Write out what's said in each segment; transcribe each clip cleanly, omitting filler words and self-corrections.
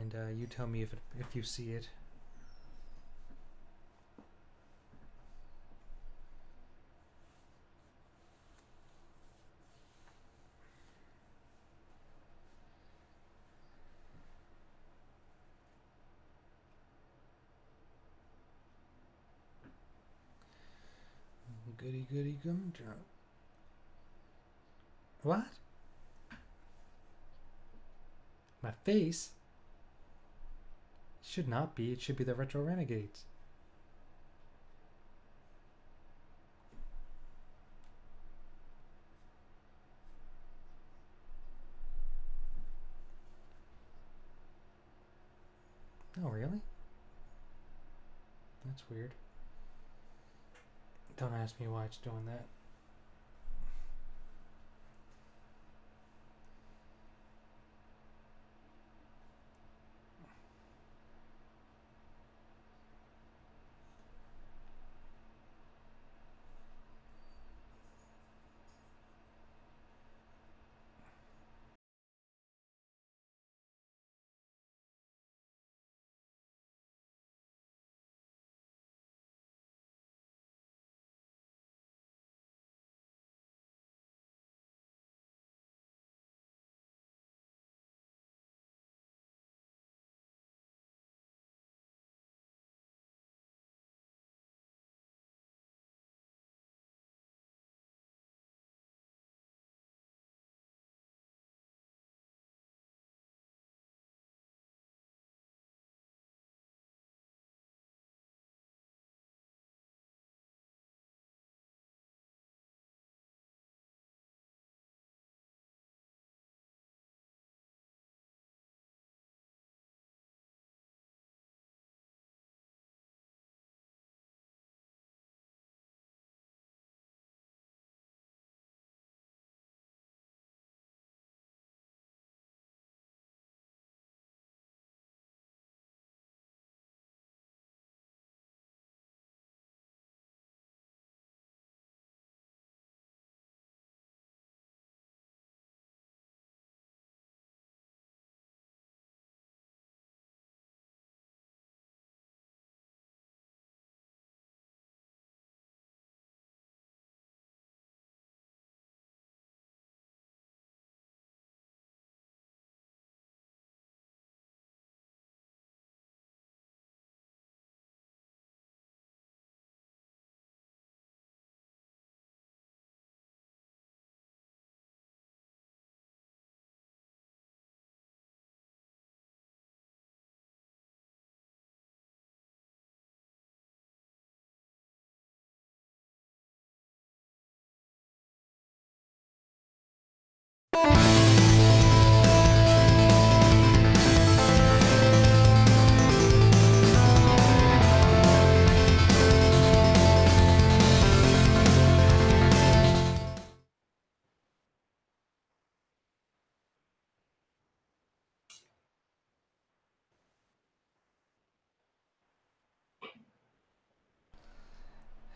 and you tell me if you see it. Goody goody gumdrop. What? My face? It should not be. It should be the Retro Renegades. Oh, really? That's weird. Don't ask me why it's doing that.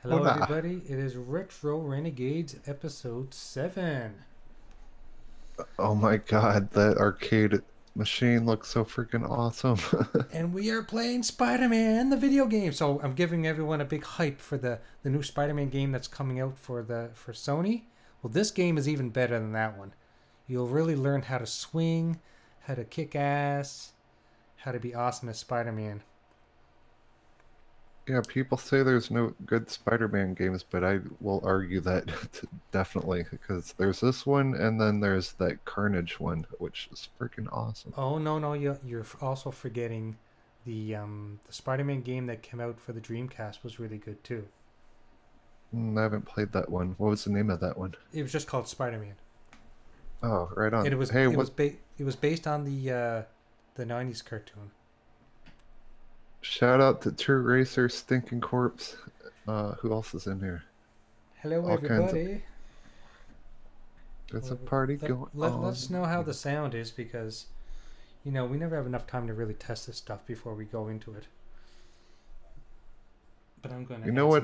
Hello, Hola. everybody. It is Retro Renegades episode 7. Oh my god, that arcade machine looks so freaking awesome. And we are playing Spider-Man, the video game. So I'm giving everyone a big hype for the new Spider-Man game that's coming out for Sony. Well, this game is even better than that one. You'll really learn how to swing, how to kick ass, how to be awesome as Spider-Man. Yeah, people say there's no good Spider-Man games, but I will argue that definitely, because there's this one and then there's that Carnage one, which is freaking awesome. Oh, no, you're also forgetting the Spider-Man game that came out for the Dreamcast was really good too. I haven't played that one. What was the name of that one? It was just called Spider-Man. Oh, right on. And it was Hey, it what? was it was based on the 90s cartoon. Shout out to True Racer, Stinking Corpse. Who else is in here? Hello, All kinds of. everybody. There's a party going on. Let us know how the sound is because, we never have enough time to really test this stuff before we go into it. But I'm going to. You know what?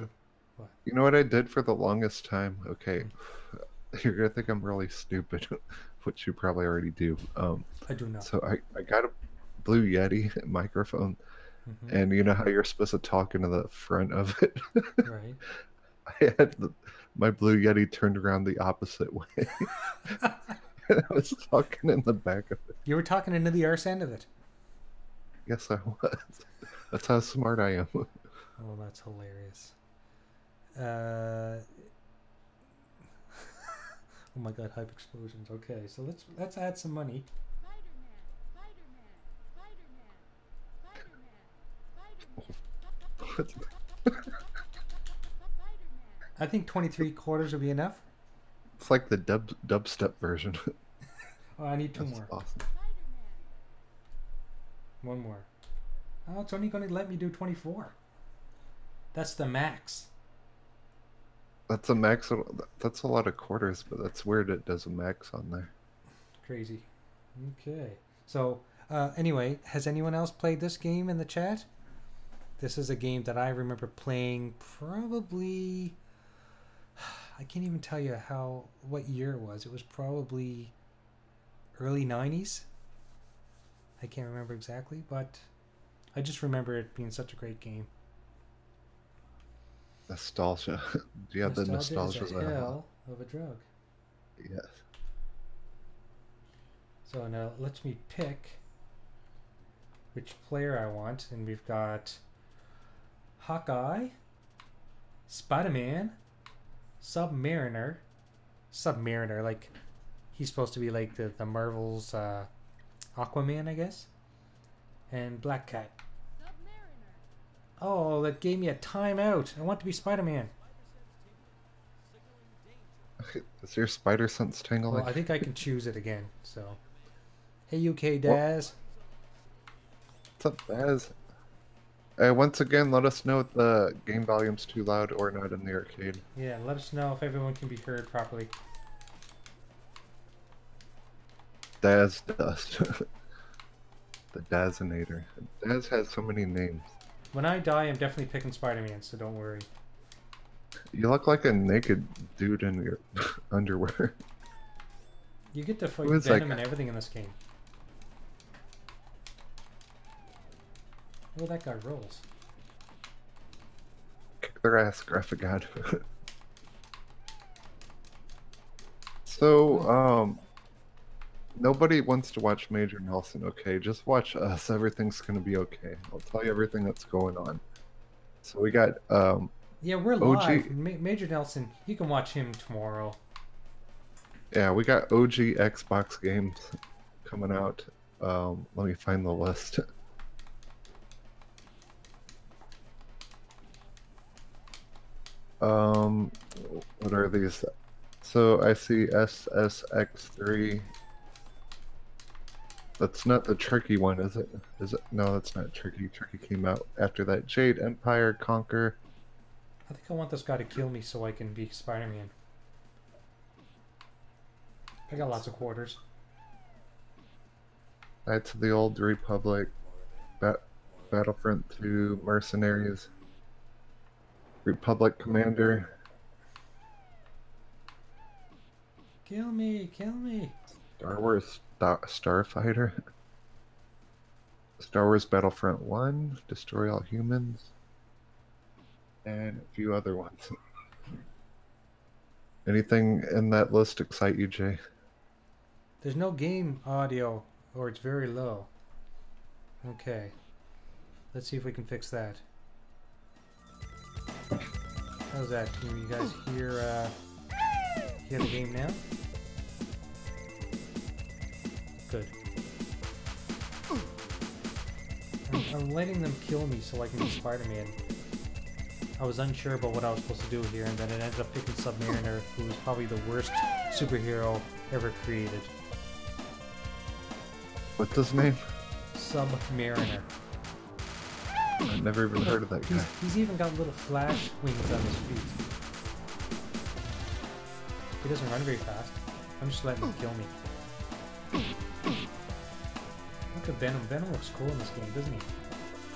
What? You know what I did for the longest time? Okay, you're gonna think I'm really stupid, which you probably already do. I do not. So I got a Blue Yeti microphone, Hmm. and you know how you're supposed to talk into the front of it. Right. I had my Blue Yeti turned around the opposite way. And I was talking in the back of it. You were talking into the arse end of it. Yes, I was. That's how smart I am. Oh, that's hilarious. Uh, oh my god, hype explosions. Okay, so let's add some money. I think 23 quarters would be enough. It's like the dubstep version. Oh, I need two That's more. awesome. One more. Oh, it's only going to let me do 24. That's the max. That's a max. That's a lot of quarters, but that's weird. It does a max on there. Crazy. Okay. So, anyway, has anyone else played this game in the chat? This is a game that I remember playing probably. I can't even tell you what year it was. It was probably early 90s. I can't remember exactly, but I just remember it being such a great game. Nostalgia. Do you have the nostalgia is a hell of a drug. Yes. So now it lets me pick which player I want, and we've got Hawkeye, Spider-Man, Submariner, like he's supposed to be like the Marvel's Aquaman, I guess, and Black Cat. Oh, that gave me a timeout. I want to be Spider-Man. Is your spider sense tingling? Well, I think I can choose it again. So, hey, UK Daz. What's up, Daz? Once again, let us know if the game volume's too loud or not in the arcade. Yeah, let us know if everyone can be heard properly. Daz Dust. The Dazinator. Daz has so many names. When I die, I'm definitely picking Spider-Man, so don't worry. You look like a naked dude in your underwear. You get to fight Who is Venom that and everything in this game. Oh, that guy rolls. Kick their ass, graphic god. So, nobody wants to watch Major Nelson, okay? Just watch us. Everything's gonna be okay. I'll tell you everything that's going on. So we got, Yeah, we're OG. live. Major Nelson, you can watch him tomorrow. Yeah, we got OG Xbox games coming out. Let me find the list. What are these? So I see SSX3. That's not the tricky one, is it? Is it? No, that's not tricky. Tricky came out after that. Jade Empire Conquer. I think I want this guy to kill me so I can be Spider-Man. I got lots of quarters. Knights of the Old Republic. Battlefront 2. Mercenaries. Republic Commander. Kill me, kill me. Star Wars Starfighter. Star Wars Battlefront 1. Destroy All Humans. And a few other ones. Anything in that list excite you, Jay? There's no game audio, or it's very low. Okay. Let's see if we can fix that. How's that? Can you guys hear the game now? Good. I'm letting them kill me so I can be Spider-Man. I was unsure about what I was supposed to do here, and then it ended up picking Submariner, who was probably the worst superhero ever created. What's his name? Submariner. I've never even heard of that guy. He's even got little flash wings on his feet. He doesn't run very fast. I'm just letting him kill me. Look at Venom. Venom looks cool in this game, doesn't he?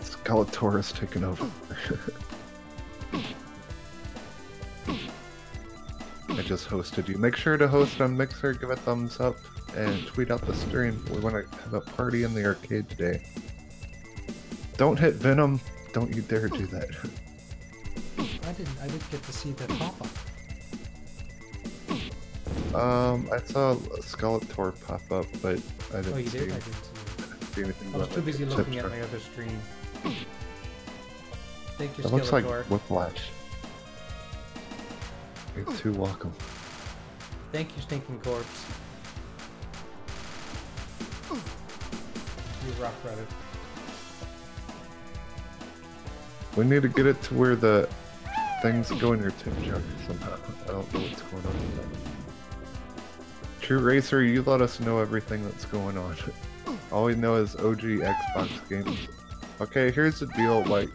Skeletor's taking over. I just hosted you. Make sure to host on Mixer, give a thumbs up, and tweet out the stream. We want to have a party in the arcade today. Don't hit Venom. Don't you dare do that. I didn't get to see that pop-up. I saw a Skeletor pop up, but I didn't Oh, you see, did? I didn't see anything it. I was about too like, busy a looking chip at truck. my other screen. Thank you, That looks like Skeletor. Whiplash. You're too welcome. Thank you, Stinking Corpse. You rock, brother. We need to get it to where the things go in your tip jar somehow. I don't know what's going on with that. True Racer, you let us know everything that's going on. All we know is OG Xbox games. Okay, here's the deal, like,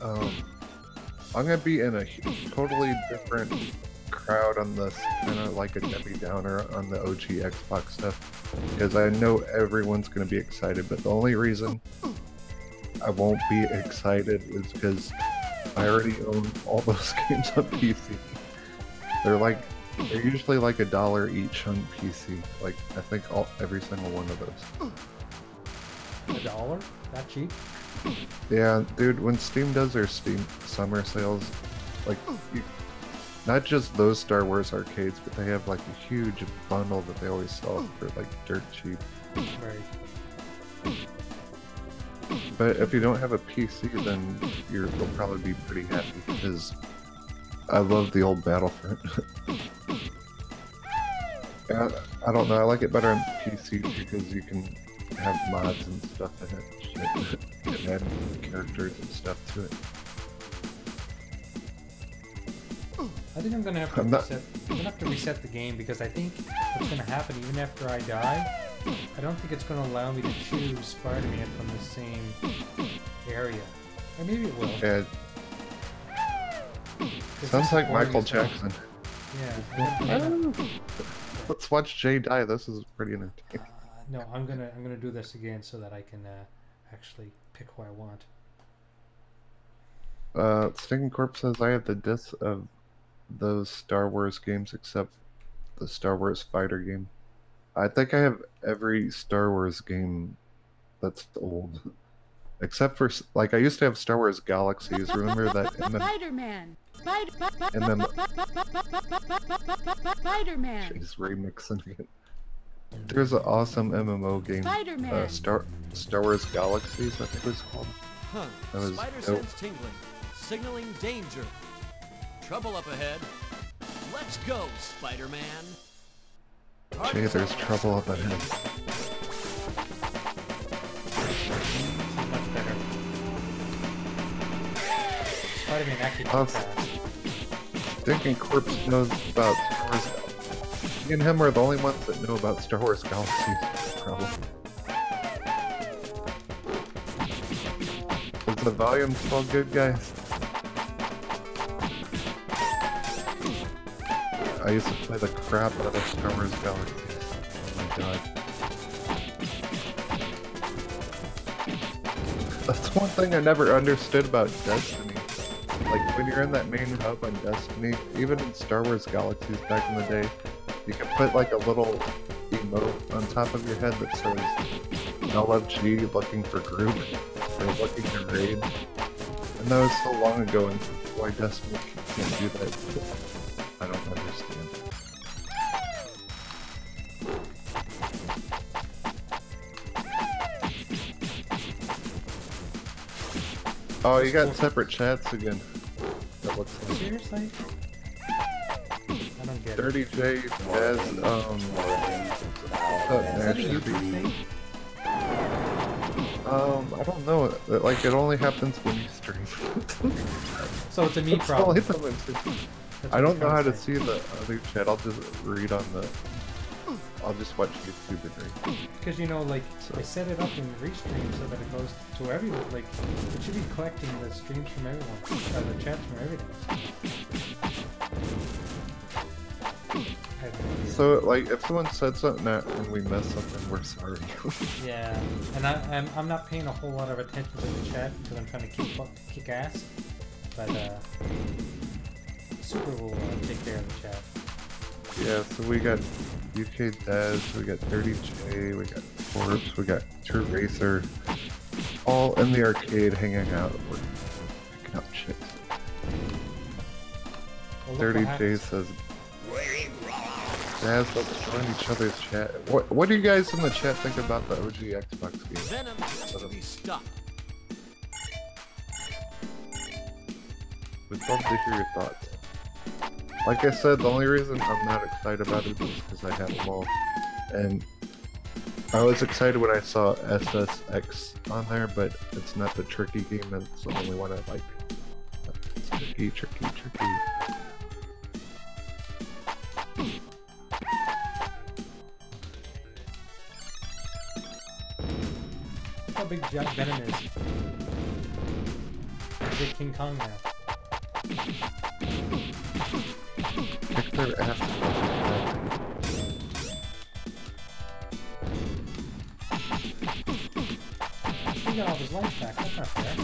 I'm gonna be in a totally different crowd on this, kind of like a Debbie Downer on the OG Xbox stuff, because I know everyone's gonna be excited, but the only reason I won't be excited is because I already own all those games on PC. They're usually like $1 each on PC. Like, I think every single one of those. $1? That cheap? Yeah, dude, when Steam does their Steam summer sales, like, not just those Star Wars arcades, but they have like a huge bundle that they always sell for like dirt cheap. Right. But if you don't have a PC, then you'll probably be pretty happy, because I love the old Battlefront. Yeah, I don't know, I like it better on PC because you can have mods and stuff in it, and add characters and stuff to it. I think I'm gonna have to reset. I'm gonna have to reset the game, because I think what's gonna happen even after I die, I don't think it's gonna allow me to choose Spider-Man from the same area. Or maybe it will. Yeah, sounds like Michael Jackson. Yeah. Let's watch Jay die. This is pretty entertaining. No, I'm gonna do this again so that I can actually pick who I want. Stinking Corpse says I have the disc of those Star Wars games except the Star Wars fighter game. I think I have every Star Wars game that's old. Except for, like, I used to have Star Wars Galaxies. Remember that? Spider-Man. Spider-Man. She's remixing it. There's an awesome MMO game. Spider-Man. Star Wars Galaxies, I think it was called. Huh. That was Spider dope. sense tingling, signaling danger. Trouble up ahead. Let's go, Spider-Man. Jay, there's trouble up ahead. Much better. Spider-Man actually Oh, did that. Stinking Corpse knows about Star Wars. Me and him are the only ones that know about Star Wars Galaxies. Problem. Is the volume still good, guys? I used to play the crap out of Star Wars Galaxies. Oh my god. That's one thing I never understood about Destiny. Like, when you're in that main hub on Destiny, even in Star Wars Galaxies back in the day, you can put like a little emote on top of your head that says LFG looking for group or looking to raid. And that was so long ago, and why Destiny can't do that, I don't understand. Oh, you got separate chats again. That looks like. Seriously? I don't get it. Dirty J has Is that a YouTube thing? I don't know. Like, it only happens when you stream. So it's a me That's the problem. only time That's I what don't it's know how trying to say. see the other chat. I'll just read on the. I'll just watch YouTube and read. Because, you know, like, So- I set it up in Restream so that it goes to everyone. Like, it should be collecting the streams from everyone, or the chats from everything. I have no idea. So, like, if someone said something that and we missed something, we're sorry. Yeah, and I'm not paying a whole lot of attention to the chat because I'm trying to kick ass. But Super will take care of the chat. Yeah, so we got UK Daz, we got Dirty J, we got Corpse, we got True Racer, all in the arcade hanging out. We're picking up shit. Well, Dirty J says, Daz, let's join each other's chat. What do you guys in the chat think about the OG Xbox game? Venom has to be stopped. Would love to hear your thoughts. Like I said, the only reason I'm not excited about it is because I have them all. And I was excited when I saw SSX on there, but it's not the tricky game, it's the only one I like. It's tricky, tricky, tricky. Look how big Jack Venom is. He's big King Kong now. Kick their ass. He got all his life back. That's not fair.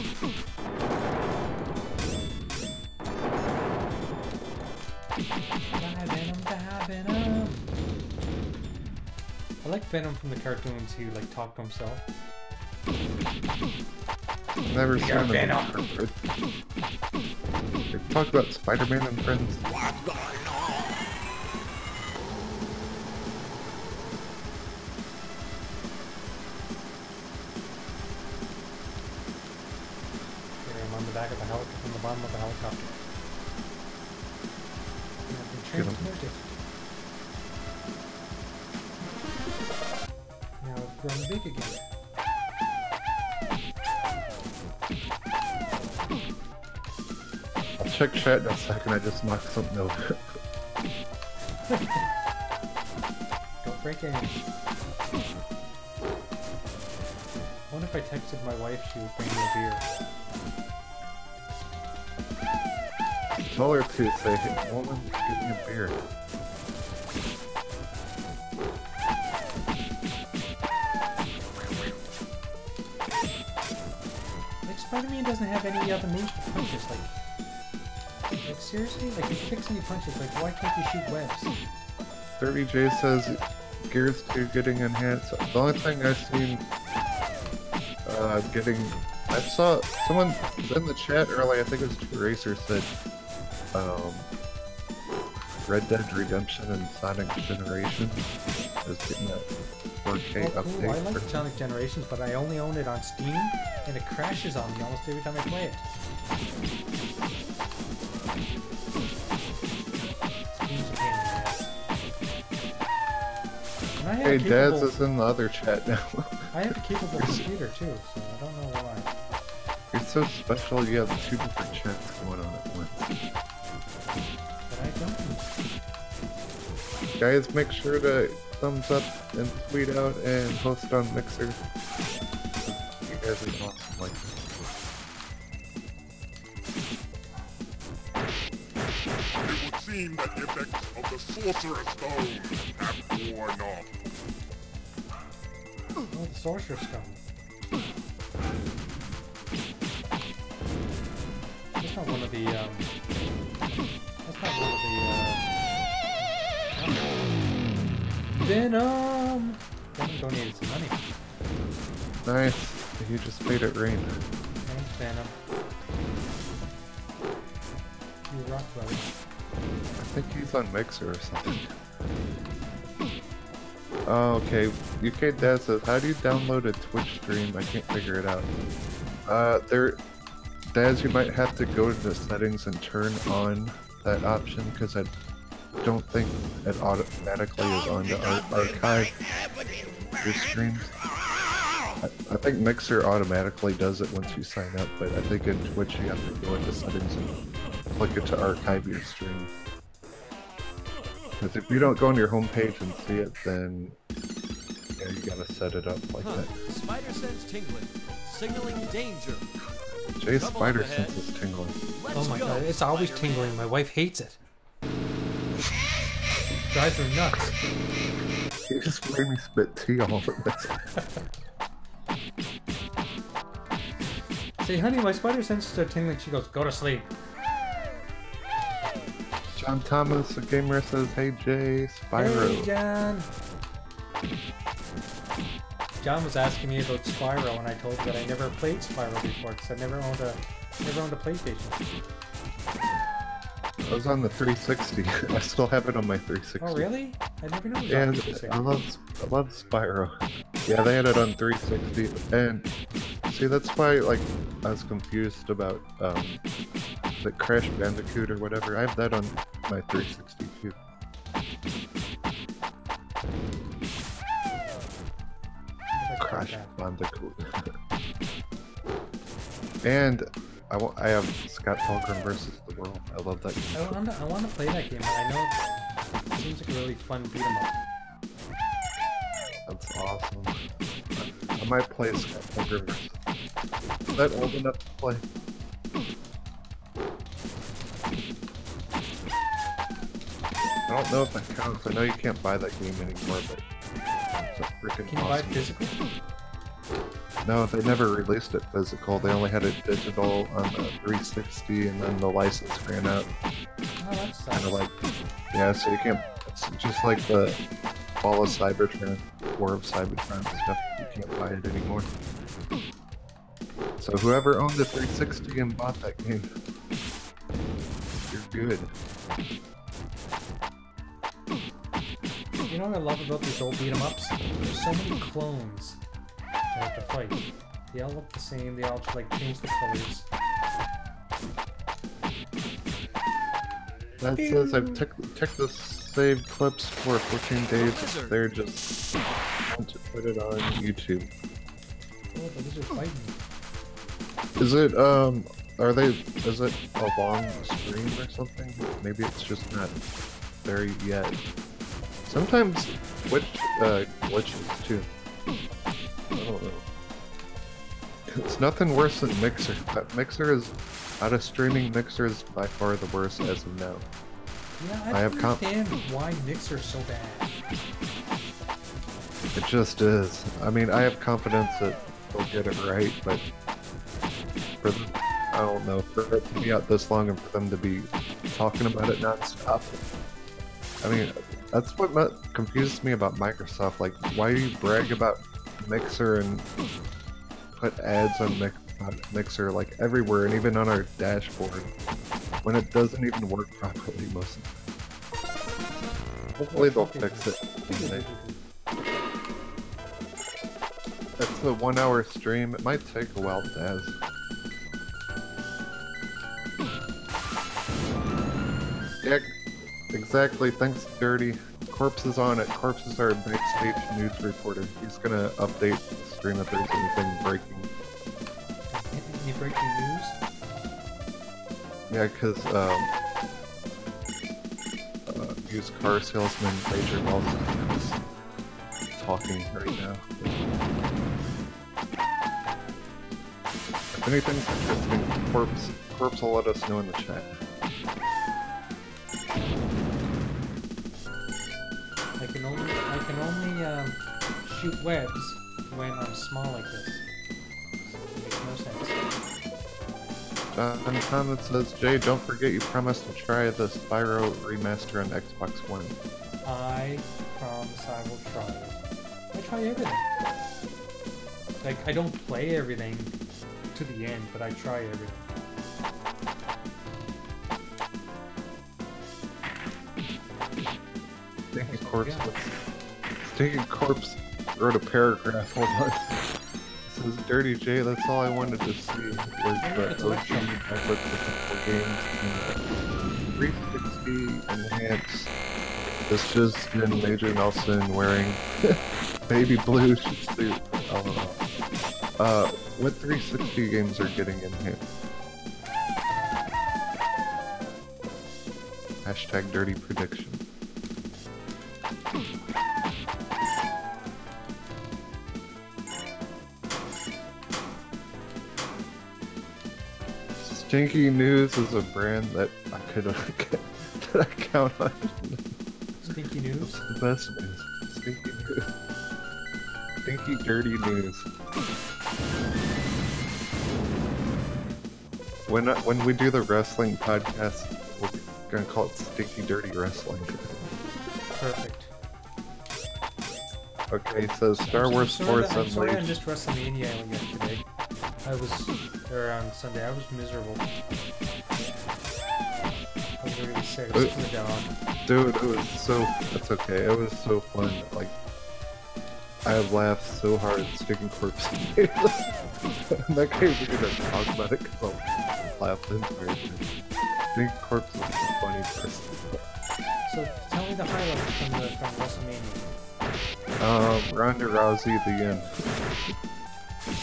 Die, Venom, die, Venom. I like Venom from the cartoons. He like talked to himself. Never seen them. Venom. They talk about Spider-Man and Friends. I'm on the back of the helicopter, on the bottom of the helicopter. And I've been Get 'em. transported. Now I've grown big again. I'll check chat in a second, I just knocked something over. Don't break any. What if I texted my wife she would bring me a beer? Tell her to say, hey, woman, give me a beer. Like, Spider-Man doesn't have any other moves to punches, like seriously? Like, if he kicks any punches, like, why can't he shoot webs? 30J says, Gears 2 getting enhanced. The only thing I've seen, I saw someone in the chat earlier, I think it was Tracer, said, Red Dead Redemption and Sonic Generations is getting a 4K Oh, update. cool. I like Sonic Generations, but I only own it on Steam, and it crashes on me almost every time I play it. Steam's a pain in the ass. And I have Hey, a Daz capable, is in the other chat now. I have a capable computer too, so I don't know why. You're so special, you have 2 different chats going on at once. But I don't. Guys, make sure to thumbs up and tweet out and post on Mixer. You guys are awesome like that. It would seem that the effects of the Sorcerer's Stone have worn off. Oh, the Sorcerer's Stone. That's not one of the, that's not one of the, Venom! Venom donated some money. Nice. You just made it rain. Thanks, Venom. You rock, buddy. I think he's on Mixer or something. Oh, okay. UK Dad says, how do you download a Twitch stream? I can't figure it out. Daz, you might have to go to the settings and turn on that option, because I don't think it automatically is on the archive your streams. I think Mixer automatically does it once you sign up, but I think in Twitch you have to go into settings and click it to archive your stream. Because if you don't go on your homepage and see it, then yeah, you gotta set it up like that. Spider sense tingling, signaling danger. Jay's Trouble spider up ahead. sense is tingling. Let's Oh my go, god, it's always Spider-Man. tingling. My wife hates it. Drives her nuts. You just made me spit tea all over this. Say, honey, my spider senses are tingling. She goes, go to sleep. John Thomas, the gamer, says, "Hey Jay, Spyro." Hey, John. John was asking me about Spyro, and I told him that I never played Spyro before because I never owned a PlayStation. I was on the 360. I still have it on my 360. Oh, really? I never knew it was Yeah, on 360. I love Spyro. Yeah, they had it on 360, and see, that's why like I was confused about the Crash Bandicoot or whatever. I have that on my 360 too. Crash Bandicoot. And I have Scott Pilgrim versus the World. I love that game. I want to play that game, but I know it seems like a really fun beat 'em up. That's awesome. I might play Scott Pilgrim versus. Is that old enough to play? I don't know if that counts. I know you can't buy that game anymore, but it's a freaking Can you buy it awesome. physical? No, they never released it physical. They only had it digital on the 360, and then the license ran out. Oh, that sucks. Kind of like, yeah. So you can't. It's just like the Fall of Cybertron, War of Cybertron stuff. You can't buy it anymore. So whoever owned the 360 and bought that game, you're good. You know what I love about these old beat 'em ups? There's so many clones that have to fight. They all look the same. They all just like change the colors. That says I've checked the saved clips for 14 days. They're just want to put it on YouTube. Oh, the lizard fighting. Is it is it a long stream or something? Maybe it's just not there yet. Sometimes glitches too. I don't know. It's nothing worse than Mixer. That Mixer is out of streaming. Mixer is by far the worst as of now. Yeah, I I have don't understand why Mixer's so bad. It just is. I mean, I have confidence that they'll get it right, but for the, I don't know, for it to be out this long and for them to be talking about it non-stop. I mean, that's what confuses me about Microsoft. Like, why do you brag about Mixer and put ads on Mixer like everywhere and even on our dashboard when it doesn't even work properly most of the time? Hopefully they'll fix it. It's a 1 hour stream. It might take a while, Daz. Yeah, exactly. Thanks, Dirty. Corpse is on it. Corpse is our backstage news reporter. He's gonna update the stream if there's anything breaking. Any breaking news? Yeah, because used car salesman Major Nelson is talking right now. If anything's interesting, Corpse will let us know in the chat. I can only shoot webs when I'm small like this. So it makes no sense. John Thomas says, Jay, don't forget you promised to try the Spyro remaster on Xbox One. I promise I will try it. I try everything. Like, I don't play everything to the end, but I try everything. Stinking Corpse wrote a paragraph. Hold on. It says, Dirty J, that's all I wanted to see was the OG Netflix games and 360 enhanced. This just been Major Nelson wearing baby blue suit. What 360 games are getting enhanced? Hashtag dirty prediction. Stinky News is a brand that I could that I count on. Stinky news? It's the best news. Stinky News. Stinky dirty news. When we do the wrestling podcast, we'll gonna call it Stinky Dirty Wrestling. Perfect. Okay, so Star Wars Force I'm sorry I Unleashed. missed WrestleMania yesterday. Or on Sunday, I was miserable. I was really sick. I was sick to the dog. Dude, it was so. That's okay. It was so fun. Like, I laughed so hard at Stinking Corpse. I'm not even gonna talk about it because I'll laugh the entire time. Stinking Corpse is a funny person. So tell me the highlights from WrestleMania. Ronda Rousey at the end.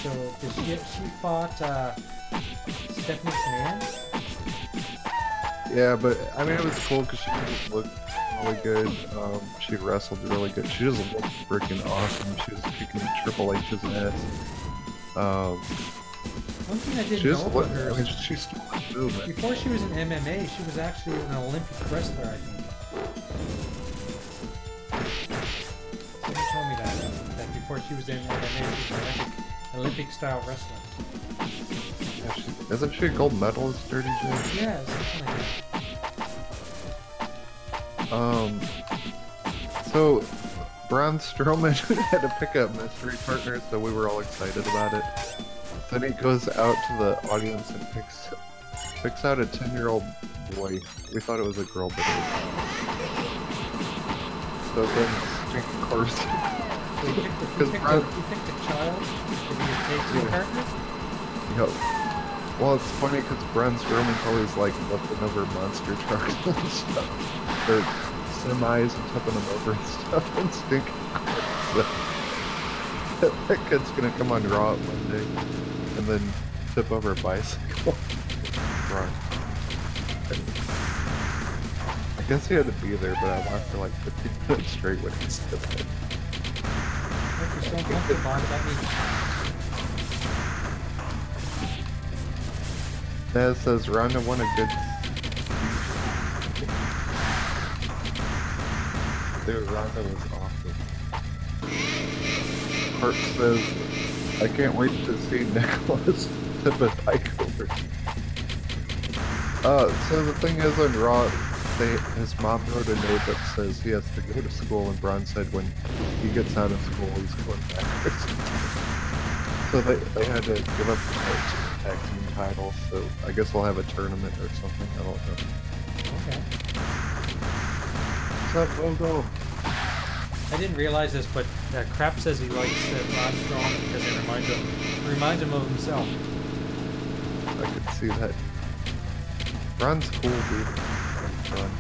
So she fought Stephanie McMahon? Yeah, but I mean it was cool because she just looked really good. She wrestled really good. She just looked freaking awesome. She was kicking Triple H's ass. One thing I She didn't just know about looked. her I mean, is she still moving. before she was in MMA, she was actually an Olympic wrestler, I think. Someone told me that before she was in MMA, she was an Olympic style wrestler. Yeah, isn't she a gold medalist, Dirty J? Yeah, something like that. So Braun Strowman had to pick up mystery partners, so we were all excited about it. Then he goes out to the audience and picks out a 10-year-old boy. We thought it was a girl, but it was. So then Stinking Corpse. So he picked the child to be his tag partner? Yep. Well, it's funny because Braun Strowman's always like looking over monster trucks and stuff. Or semis and tipping them over and stuff. And Stinking Corpse. That kid's gonna come on Raw Monday and then tip over a bicycle. Right. I guess he had to be there, but I watched for like 15 minutes straight when he stepped in. If you're so uncomfortable, that means That says Ronda won a good. Dude, Ronda was awesome. Hart says, I can't wait to see Nicholas tip a bike over. So the thing is on Raw, his mom wrote a note that says he has to go to school, and Braun said when he gets out of school, he's going backwards. So they had to give up the tag team title, so I guess we'll have a tournament or something, I don't know. okay. What's up, Bogo? I didn't realize this, but Crap says he likes Braun Strowman because it reminds him of himself. I could see that. Braun's cool, dude. Fun.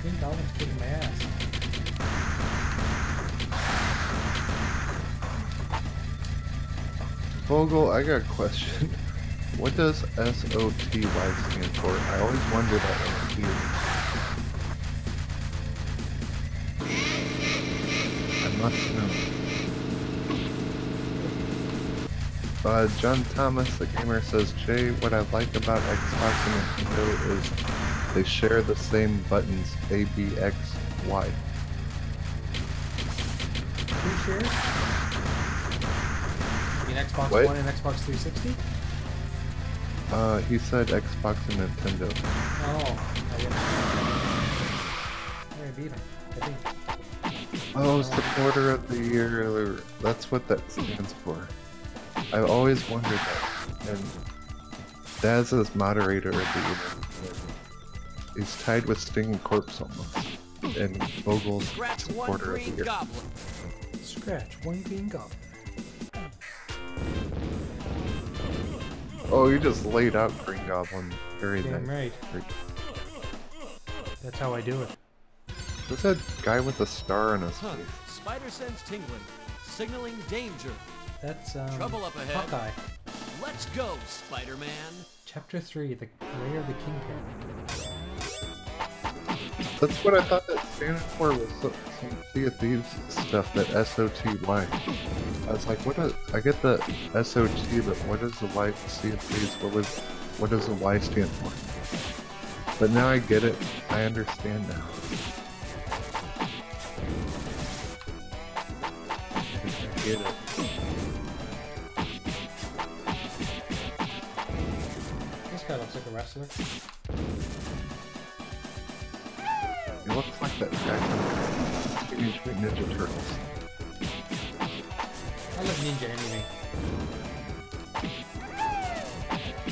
Green Goblin's kicking my ass. Vogel, I got a question. What does SOTY stand for? I always wonder that when I hear it. I must know. John Thomas, the gamer, says, Jay, what I like about Xbox and Nintendo is they share the same buttons, A, B, X, Y. Who shares? You mean Xbox What? One and Xbox 360? He said Xbox and Nintendo. Oh, I beat him, I think. Oh, supporter of the year. That's what that stands for. I've always wondered that. And Daz is moderator of the year. He's tied with Stinging Corpse almost. And Vogel's Scratch one supporter of the green year. goblin. Scratch one green goblin. Oh, you just laid out Green Goblin. Very Damn nice. right. That's how I do it. Who's that guy with the star on his Huh. face? Spider sense tingling. Signaling danger. That's Trouble up ahead. Hawkeye. Let's go, Spider-Man. Chapter 3, the Lair of the Kingpin. That's what I thought that standing for was some Sea of Thieves stuff, that SOTY. I was like, I get the SOT, but what is the Y, Sea of Thieves, what does the Y stand for? But now I get it, I understand now. I get it. wrestler. He looks like that guy from Teenage Mutant Ninja Turtles. I love ninja anything.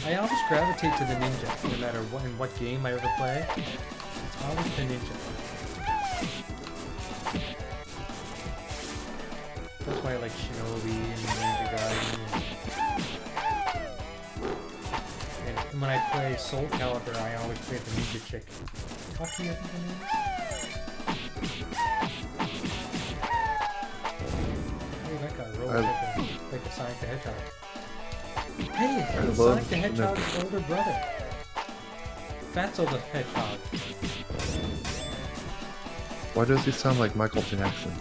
I always gravitate to the ninja, no matter what in what game I ever play. It's always the ninja. That's why I like Shinobi and Ninja Gaiden. And when I play Soul Calibur, I always play the ninja chick. Taki, I think her name is. Oh, that guy rolls like a Sonic the Hedgehog. Hey, it's Sonic the Hedgehog's older brother. Fatso the Hedgehog. Why does he sound like Michael Jackson?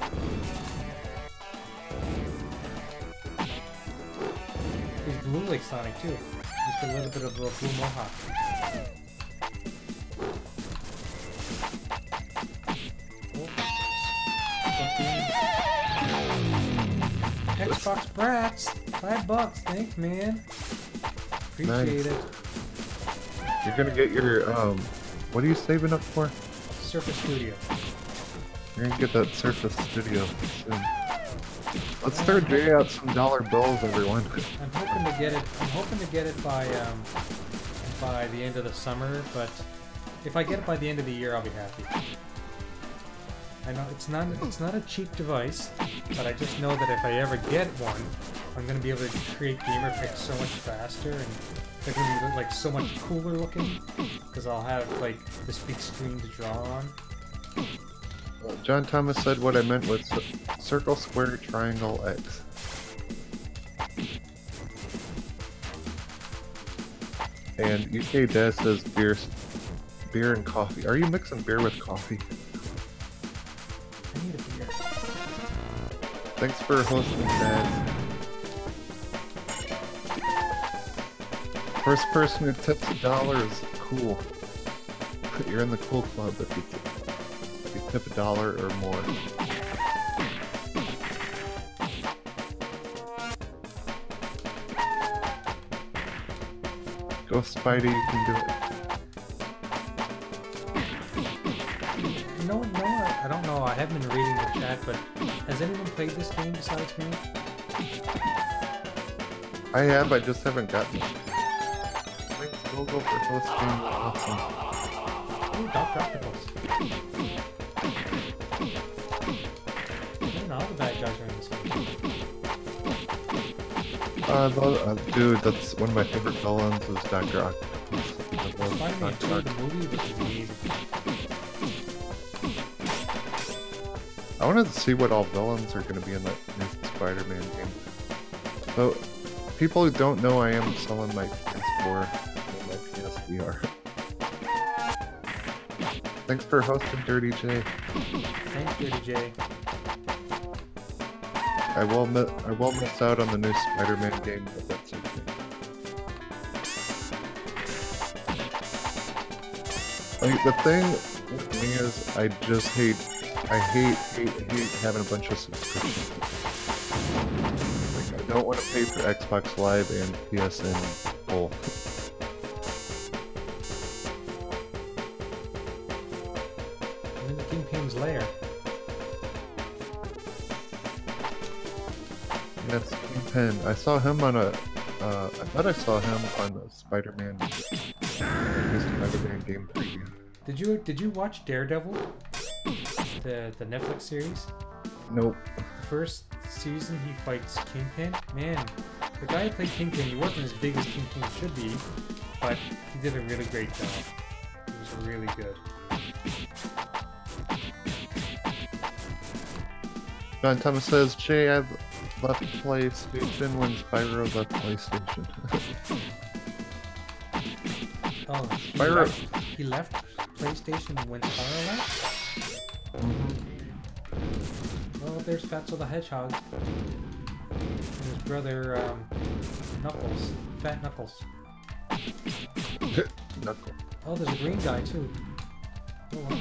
He's blue like Sonic too. Just a little bit of a blue mohawk. Xbox Brats, $5, thanks man. Appreciate it. You're gonna get your what are you saving up for? Surface Studio. You're gonna get that Surface Studio soon. Let's throw Jay out some dollar bills, everyone. I'm hoping to get it. I'm hoping to get it by the end of the summer. But if I get it by the end of the year, I'll be happy. I know it's not a cheap device, but I just know that if I ever get one, I'm gonna be able to create gamer pics so much faster, and they're gonna be like so much cooler looking because I'll have like this big screen to draw on. John Thomas said what I meant was circle, square, triangle, X. And UK Dad says beer and coffee. Are you mixing beer with coffee? I need a beer. Thanks for hosting, Dad. First person who tips $1 is cool. You're in the cool club if you tip $1 or more. Go Spidey, you can do it. No, I don't know. I haven't been reading the chat, but has anyone played this game besides me? I have, I just haven't gotten it. Thanks, Google, for hosting. Awesome. Ooh, Doc Octopus. All the bad guys are in this game. Dude, that's one of my favorite villains is Dr. Octopus. Spider-Man 2, the movie was amazing. I wanted to see what all villains are going to be in that new Spider-Man game. So, people who don't know, I am selling my PS4 and my PSVR. Thanks for hosting, Dirty J. Thanks, Dirty J. I will miss out on the new Spider-Man game, but that's okay. Like, the thing with me is, I just hate having a bunch of subscriptions. Like, I don't want to pay for Xbox Live and PSN full. I'm in the Kingpin's lair. That's Kingpin. I saw him on a. I thought I saw him on a Spider-Man game preview. Did you watch Daredevil? The Netflix series? Nope. The first season he fights Kingpin. Man, the guy who played Kingpin, he wasn't as big as Kingpin should be, but he did a really great job. He was really good. John Thomas says, Jay, I've left PlayStation when Spyro left PlayStation. Oh, he left PlayStation when Spyro left? Well, there's Fatso the Hedgehog. And his brother, Knuckles. Fat Knuckles. Knuckle. Oh, there's a green guy, too. Oh, wow.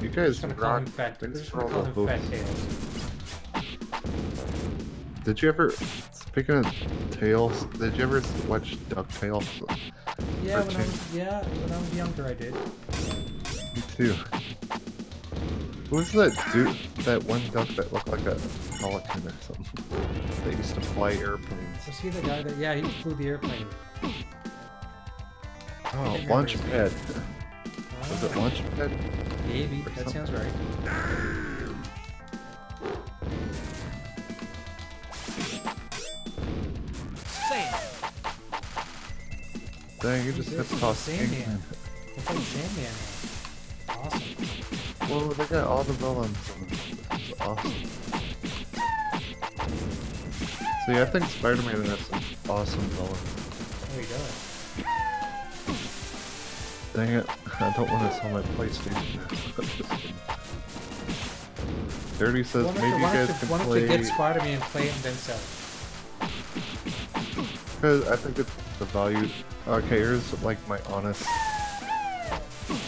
You guys We're just gonna call him rock. Fat. We're Thanks just for gonna all call the him Fat votes. Tails. Did you ever, speaking of Tales, did you ever watch DuckTales? Yeah, when I was younger, I did. Me too. Who was that dude, that one duck that looked like a pelican or something? That used to fly airplanes. Was he the guy that? Yeah, he flew the airplane. Oh, Launchpad. Was it Launchpad? Maybe, that sounds right. Sand. Dang, you just hit toss Sandman. It's like Sandman. Awesome. Whoa, they got all the villains. That's awesome. See, I think Spider-Man has some awesome villains. There you go. Dang it, I don't want to sell my PlayStation. Dirty says maybe you guys can why don't play... you get Spider-Man, play it, and then sell it? Because I think it's the value... Okay, here's like my honest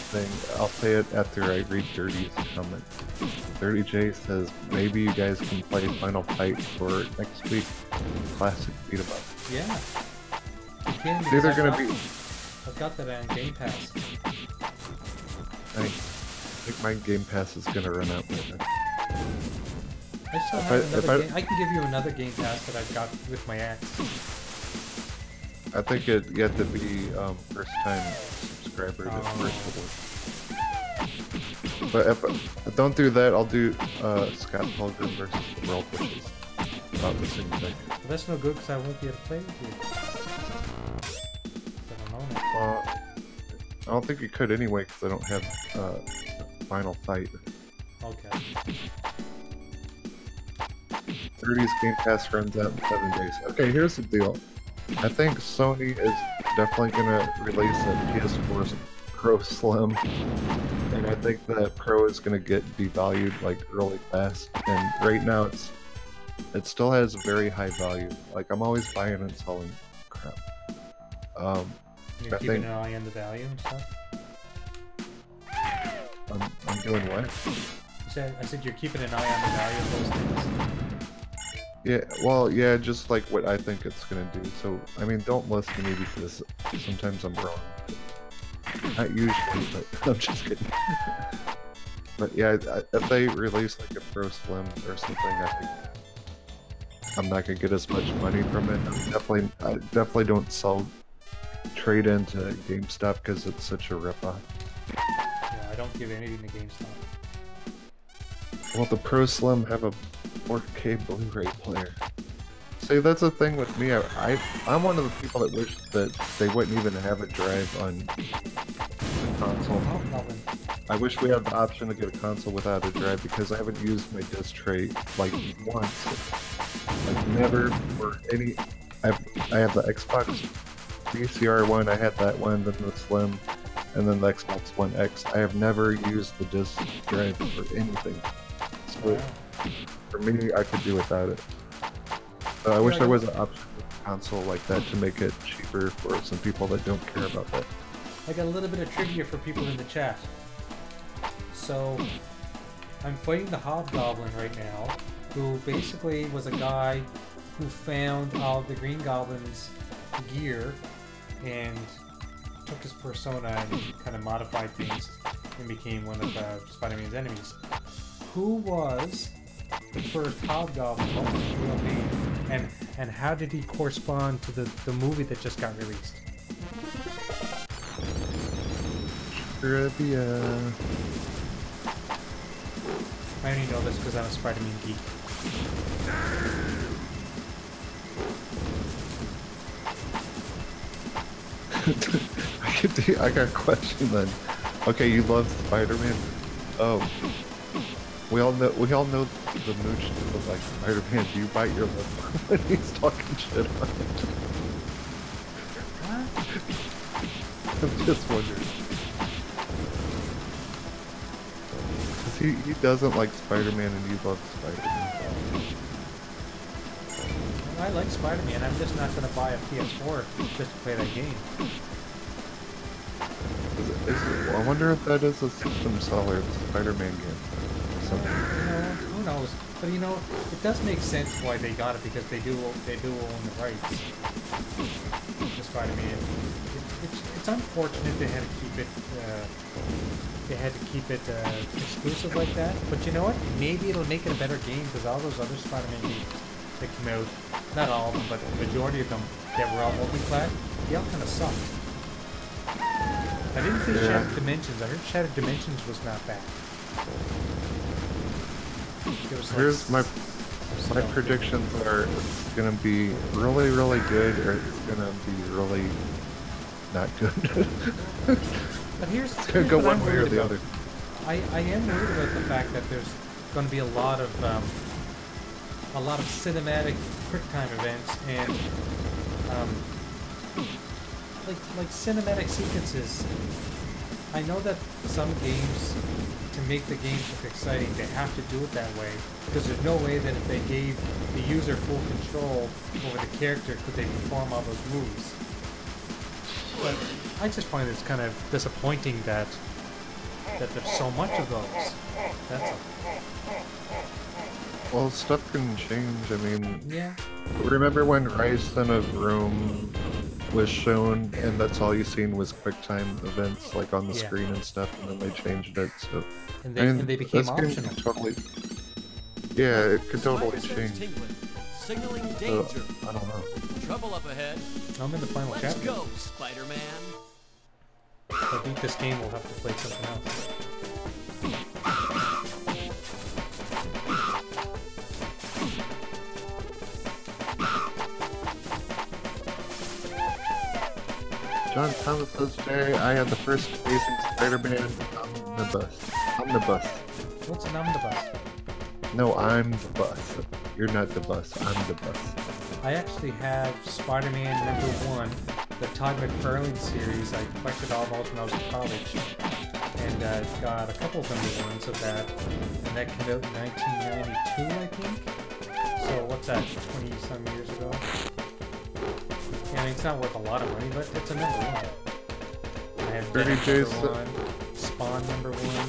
thing. I'll say it after I read Dirty's comment. Dirty J says maybe you guys can play Final Fight for next week. Classic beat 'em up. Yeah. You can, It's either gonna be... I've got that on Game Pass. I think my Game Pass is gonna run out later. I still have another game. I can give you another Game Pass that I've got with my ex. I think you have to be first time subscriber to first one. But if I don't do that, I'll do Scott Pilgrim versus the World, which is about the same thing. Well, that's no good because I won't be able to play with you. I don't know. I don't think you could anyway because I don't have Final Fight. Okay. 30's Game Pass runs out in 7 days. Okay, here's the deal. I think Sony is definitely gonna release a PS4 Pro Slim, and I think that Pro is gonna get devalued like really fast. And right now it still has very high value. Like I'm always buying and selling crap. You're keeping an eye on the value and stuff? I'm doing what? I said you're keeping an eye on the value of those things. Yeah, well, yeah, just like what I think it's gonna do. So, I mean, don't listen to me because sometimes I'm wrong. Not usually, but I'm just kidding. But yeah, if they release like a Pro Slim or something, I think I'm not gonna get as much money from it. I definitely don't sell trade into GameStop because it's such a ripoff. Yeah, I don't give anything to GameStop. Well, the Pro Slim have a 4K Blu-ray player. See, that's the thing with me. I'm one of the people that wish that they wouldn't even have a drive on the console. I wish we had the option to get a console without a drive because I haven't used my disc tray like once. Like never for any. I have the Xbox VCR one. I had that one, then the Slim, and then the Xbox One X. I have never used the disc drive for anything. So for me, I could do without it. I wish there was an option with a console like that to make it cheaper for some people that don't care about that. I got a little bit of trivia for people in the chat. So, I'm fighting the Hobgoblin right now, who basically was a guy who found all of the Green Goblin's gear and took his persona and kind of modified things and became one of Spider-Man's enemies. Who was the first Hobgoblin? What was his real name? And how did he correspond to the movie that just got released? Trivia. I only know this because I'm a Spider-Man geek. I got a question then. Okay, you love Spider-Man. Oh, we all know the mooch of like Spider-Man. Do you bite your lip when he's talking shit on it? What? I'm just wondering. He doesn't like Spider-Man and you love Spider-Man. I like Spider-Man, I'm just not going to buy a PS4 just to play that game. I wonder if that is a system seller, the Spider-Man game. Or something. Who knows? But you know, it does make sense why they got it because they do own the rights to Spider-Man. It's unfortunate they had to keep it exclusive like that. But you know what? Maybe it'll make it a better game because all those other Spider-Man games that came out, not all of them, but the majority of them that were all multi-plat, they all kind of sucked. I didn't think Shattered Dimensions. I heard Shattered Dimensions was not bad. Here's my predictions are it's gonna be really, really good, or it's gonna be really not good. But here's it's gonna go one way or the other. I am worried about the fact that there's going to be a lot of cinematic QuickTime events and like cinematic sequences. I know that some games, to make the games look exciting, they have to do it that way because there's no way that if they gave the user full control over the character could they perform all those moves. But I just find it's kind of disappointing that there's so much of those. That's all. Well, stuff can change. I mean, Yeah. remember when Rise Son of Rome was shown, and that's all you seen was QuickTime events like on the screen and stuff, and then they changed it. So And they became optional. Totally, yeah, it could totally Spider sense change. tingling, signaling danger. I don't know. Trouble up ahead. I'm in the final Let's chapter. go, Spider-Man. If I beat this game, we'll have to play something else. John Thomas says, Jay, I had the first Amazing Spider-Man omnibus. What's an omnibus? No, I'm the bus. You're not the bus. I'm the bus. I actually have Spider-Man #1, the Todd McFarlane series. I collected all those when I was in college, and got a couple of #1s of that. And that came out in 1992, I think. So what's that? 20-some years ago. Yeah, I mean, it's not worth a lot of money, but it's a #1. I have Dirty Venom Jason. #1, Spawn #1.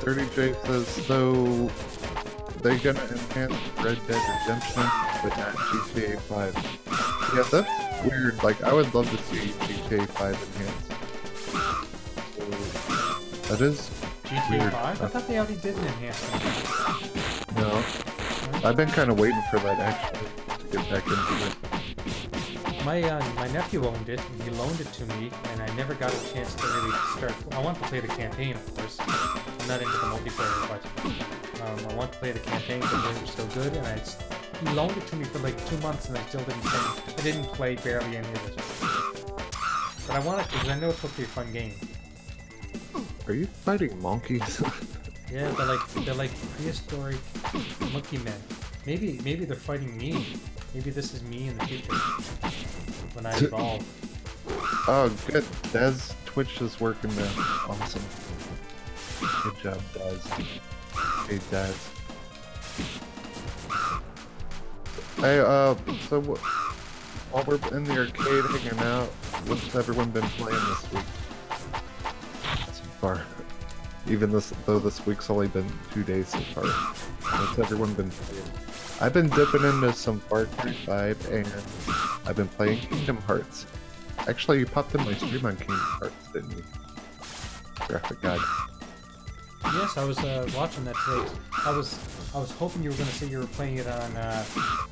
30J says, so they're gonna enhance Red Dead Redemption, but not GTA 5. Yeah, that's weird. Like, I would love to see GTA 5 enhanced. That is GTA weird. 5? I thought they already did an enhancement. No. I've been kind of waiting for that, actually, to get back into it. My nephew owned it, and he loaned it to me, and I never got a chance to really start. I want to play the campaign, of course. I'm not into the multiplayer, but I want to play the campaign because it was so good, and he loaned it to me for like 2 months, and I still didn't play. I didn't play barely any of it. But I want it because I know it's supposed to be a fun game. Are you fighting monkeys? Yeah, they're like prehistoric monkey men. Maybe they're fighting me. Maybe this is me in the future when I evolve. Oh, good. Daz Twitch is working now. Awesome. Good job, Daz. Hey, Daz. Hey, so while we're in the arcade hanging out, what's everyone been playing this week? So far. Even though this week's only been 2 days so far. What's everyone been playing? I've been dipping into some Far Cry 5, and I've been playing Kingdom Hearts. Actually, you popped in my stream on Kingdom Hearts, didn't you? Graphic God. Yes, I was watching that today. I was hoping you were going to say you were playing it on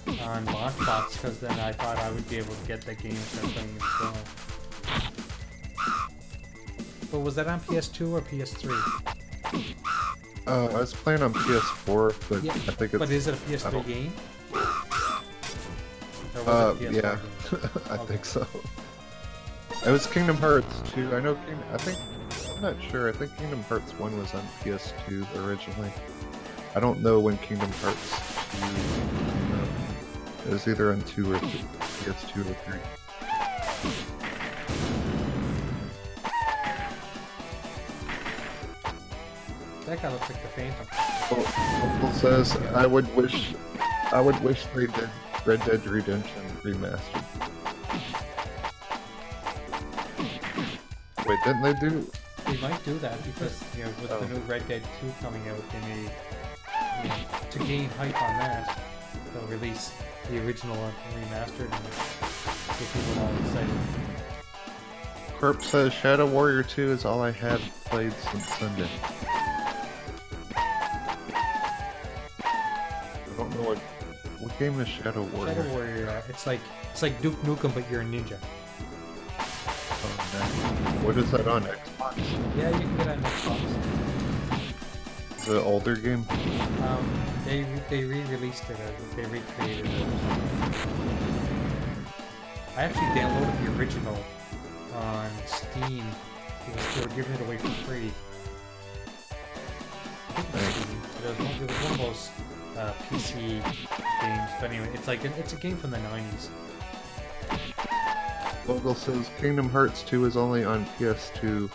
Launchbox, because then I thought I would be able to get that game and start playing it as well. But was that on PS2 or PS3? I was playing on PS4, but Yeah, I think it's... but is it a PS3 game? Or was it a PS4 yeah. game? I Okay. think so. It was Kingdom Hearts 2. I know I'm not sure. I think Kingdom Hearts 1 was on PS2 originally. I don't know when Kingdom Hearts 2 came out. It was either on 2 or 3, PS2 or 3. That guy looks like the Phantom. Opal says, I would wish they did Red Dead Redemption remastered. Wait, didn't they do? They might do that because, you know, with the new Red Dead 2 coming out, they may to gain hype on that, they'll release the original remastered and get people all excited. Corp says Shadow Warrior 2 is all I have played since Sunday. I don't know what game is Shadow Warrior. Shadow Warrior, it's like Duke Nukem, but you're a ninja. Oh, nice. What is that on Xbox? Yeah, you can get it on Xbox. Is it an older game? They re-released it. They recreated it. I actually downloaded the original on Steam because they were giving it away for free. I think it was Steam. It was one of those PC games, but anyway, it's a game from the 90s. Vogel says Kingdom Hearts 2 is only on PS2,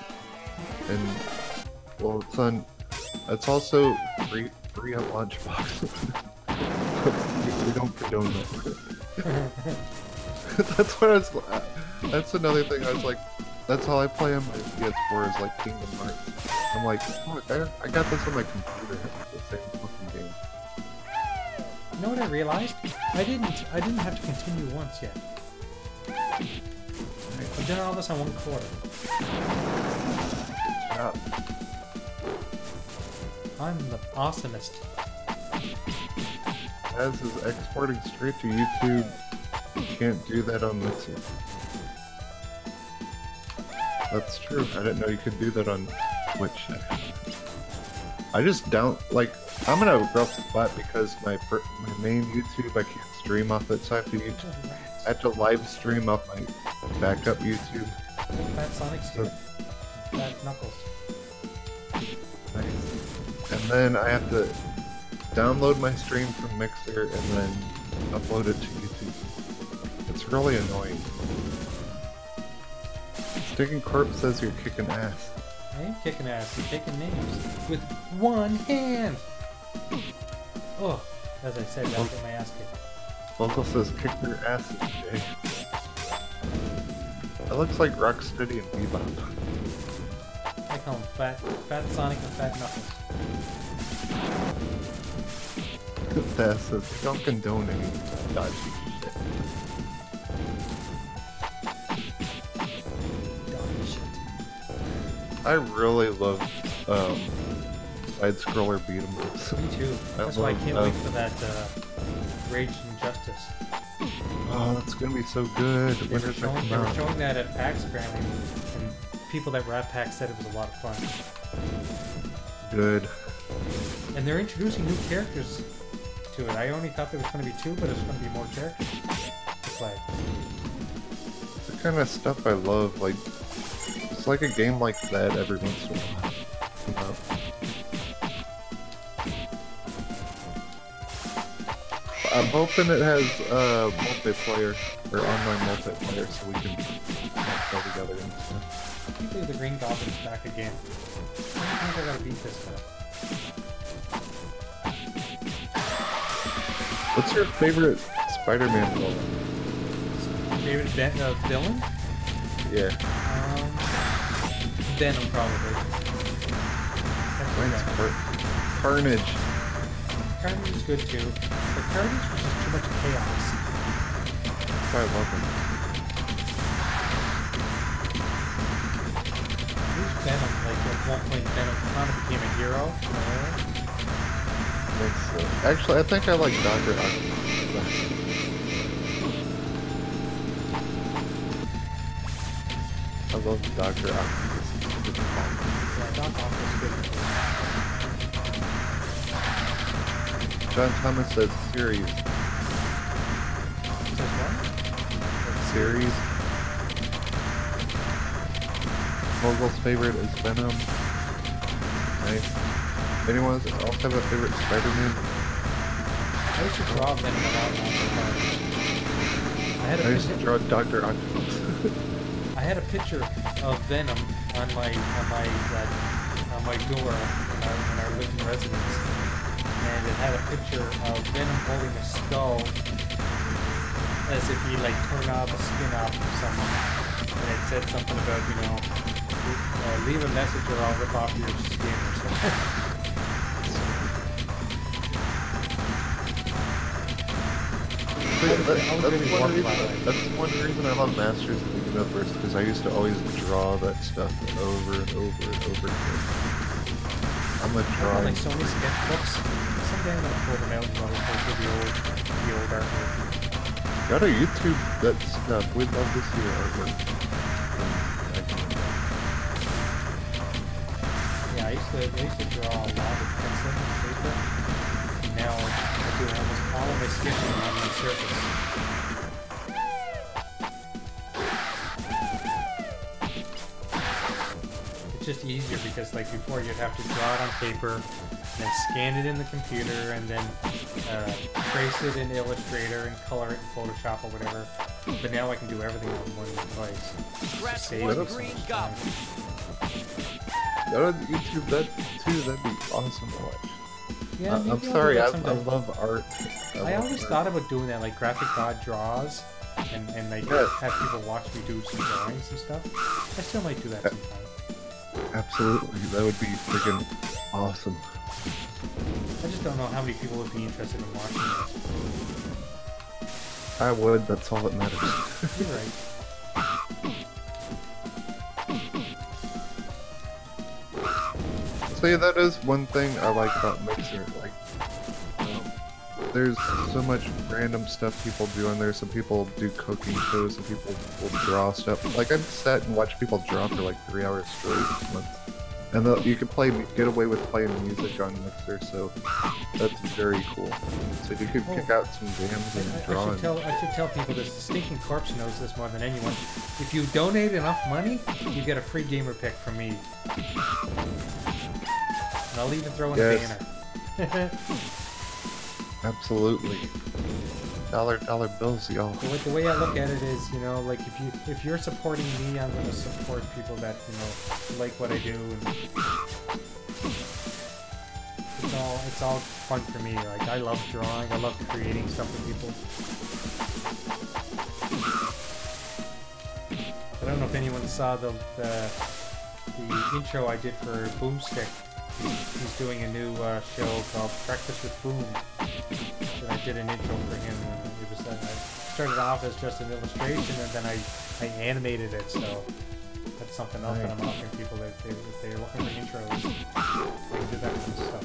and well, it's also free at Launchbox. we don't condone that. That's what I was. That's another thing. I was like, that's all I play on my PS4 is like Kingdom Hearts. I'm like, look, I got this on my computer. It's the same fucking game. You know what I realized? I didn't have to continue once yet. I've done all this on 1 quarter. Good job. I'm the awesomest. As is exporting straight to YouTube. You can't do that on Mixer. That's true. I didn't know you could do that on Twitch. I just like, I'm in a rough spot because my main YouTube, I can't stream off it, so I have to live stream off my backup YouTube. Fat Sonic's here. Fat Knuckles. Nice. And then I have to download my stream from Mixer and then upload it to YouTube. It's really annoying. Sticking Corpse says you're kicking ass. I am kicking ass and taking names with one hand. Oh, as I said, that's what my ass kicked. Vocal says kick their asses, Jay. That looks like Rocksteady and Bebop. I call him Fat Sonic and Fat Knuckles. That says don't condone any dodgy shit. I really love side-scroller beat-em-ups. Me too. That's why I can't wait for that Rage and Justice. Oh, that's gonna be so good. They were showing that at PAX apparently, and people that were at PAX said it was a lot of fun. Good. And they're introducing new characters to it. I only thought there was going to be 2, but there's going to be more characters to play. It's the kind of stuff I love. Like, it's like a game like that every once in a while. I'm hoping it has multiplayer or online multiplayer so we can play together and stuff. I can't believe the Green Goblin's back again. I think I gotta beat this guy. What's your favorite Spider-Man villain? Favorite villain? Yeah. Venom, probably. Mine's Carnage. Carnage is good too, but Carnage was just too much chaos. That's why I love him. Who's Venom? Like, at one point, Venom kind of became a hero. Actually, I think I like Dr. Octopus. I love Dr. Octopus. Yeah, Doc Ock was good. John Thomas says series. Says what? Series. Vogel's favorite is Venom. Nice. Anyone else have a favorite Spider-Man? I used to draw Venom a lot on I used to draw Dr. Octopus. I had a picture of Venom on my door in our living residence, and it had a picture of Venom holding a skull as if he like turned off a skin off of someone, and it said something about leave a message or I'll rip off your skin or something. That's one reason I love Masters of the Universe, because I used to always draw that stuff over and over and over again. I'm a drawing. Like so many sketchbooks. Someday I'm gonna pull them out and probably post the old artwork. Gotta YouTube that stuff. We'd love to see your artwork. Yeah, I used to draw a lot with pencil and paper. Now I do almost all of my sketching on my surface. It's just easier because like before you'd have to draw it on paper, then scan it in the computer, and then trace it in Illustrator and color it in Photoshop or whatever. But now I can do everything on one device. Scratch Save one me so green much goblin. Go to YouTube that too. That'd be awesome to watch. Yeah, maybe I'm I'll do sorry. that I sometime. love art. I always thought about doing that, like Graphic God draws, and like Yeah. have people watch me do some drawings and stuff. I still might do that sometime. Absolutely, that would be freaking awesome. I just don't know how many people would be interested in watching this. I would. That's all that matters. You're right. So yeah, that is one thing I like about Mixer. Like, there's so much random stuff people do on there. Some people do cooking shows, some people will draw stuff. Like, I've sat and watched people draw for like 3 hours straight once. And you can get away with playing music on Mixer, so that's very cool. So you could kick out some jams and draw. I should tell people this. The Stinking Corpse knows this more than anyone. If you donate enough money, you get a free gamer pick from me. And I'll even throw in a banner. Absolutely. Dollar bills, y'all. The way I look at it is, you know, like if you're supporting me, I'm going to support people that, you know, like what I do, and it's all fun for me. Like, I love drawing, I love creating stuff with people. I don't know if anyone saw the intro I did for Boomstick. He's doing a new show called Breakfast with Boom. And I did an intro for him. It was I started off as just an illustration, and then I animated it. So that's something else that I'm offering people that if they're looking for intros, they can do that kind of stuff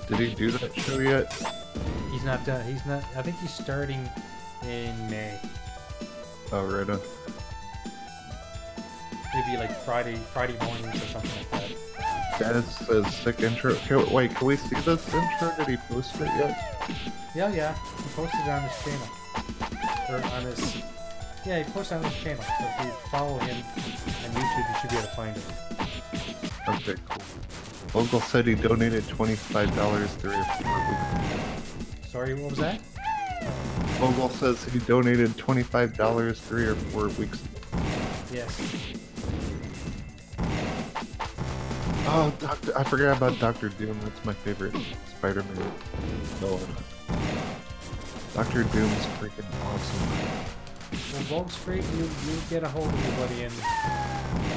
too. Did he do that show yet? He's not done. He's not. I think he's starting in May. Oh, right on. Maybe like Friday mornings or something like that. That says sick intro. Wait, can we see this intro? Did he post it yet? Yeah. He posted it on his channel. Or on his... Yeah, he posted it on his channel. So if you follow him on YouTube, you should be able to find it. Okay, cool. Uncle said he donated $25 3 or 4 weeks. Sorry, what was that? Vogel says he donated $25 3 or 4 weeks. Yes. Oh, I forgot about Dr. Doom. That's my favorite Spider-Man villain. Dr. Doom's freaking awesome. Well, Vogue's free. You get a hold of your buddy and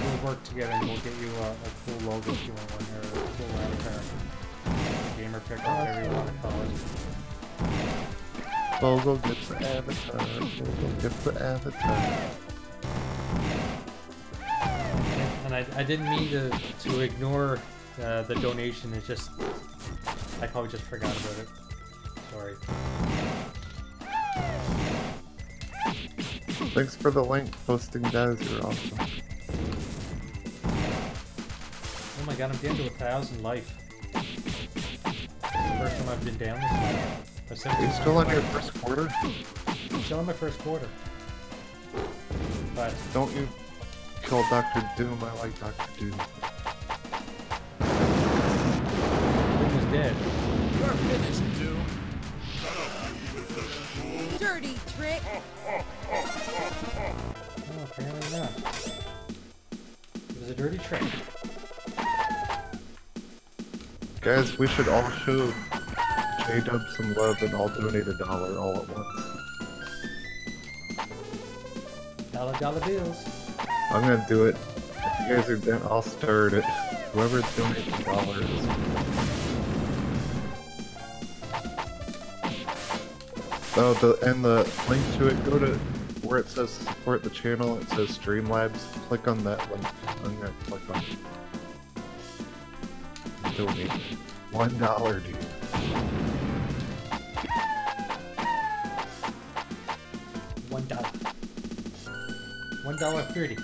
we'll work together and we'll get you a cool logo if you want one, or a cool avatar. Gamer pick, whatever you want to call it. Vogel gets the avatar. Vogel gets the avatar. And I didn't mean to ignore the donation. It's just I probably just forgot about it. Sorry. Thanks for the link posting, guys. You're awesome. Oh my god, I'm getting to 1,000 life. First time I've been down this time. Are you still on your first quarter? I'm still on my first quarter. But Don't you kill Dr. Doom? I like Dr. Doom. Doom is dead. You're finished, Doom. Dirty trick! Oh, apparently not. It was a dirty trick. Guys, we should all show J-Dub some love and all donate $1 all at once. Dollar bills. I'm gonna do it. If you guys are down, I'll start it. Whoever donates $1 is. Oh, the link to it. Go to where it says support the channel. It says Streamlabs. Click on that link. I'm gonna click on it. Donate $1, dude. $1.30.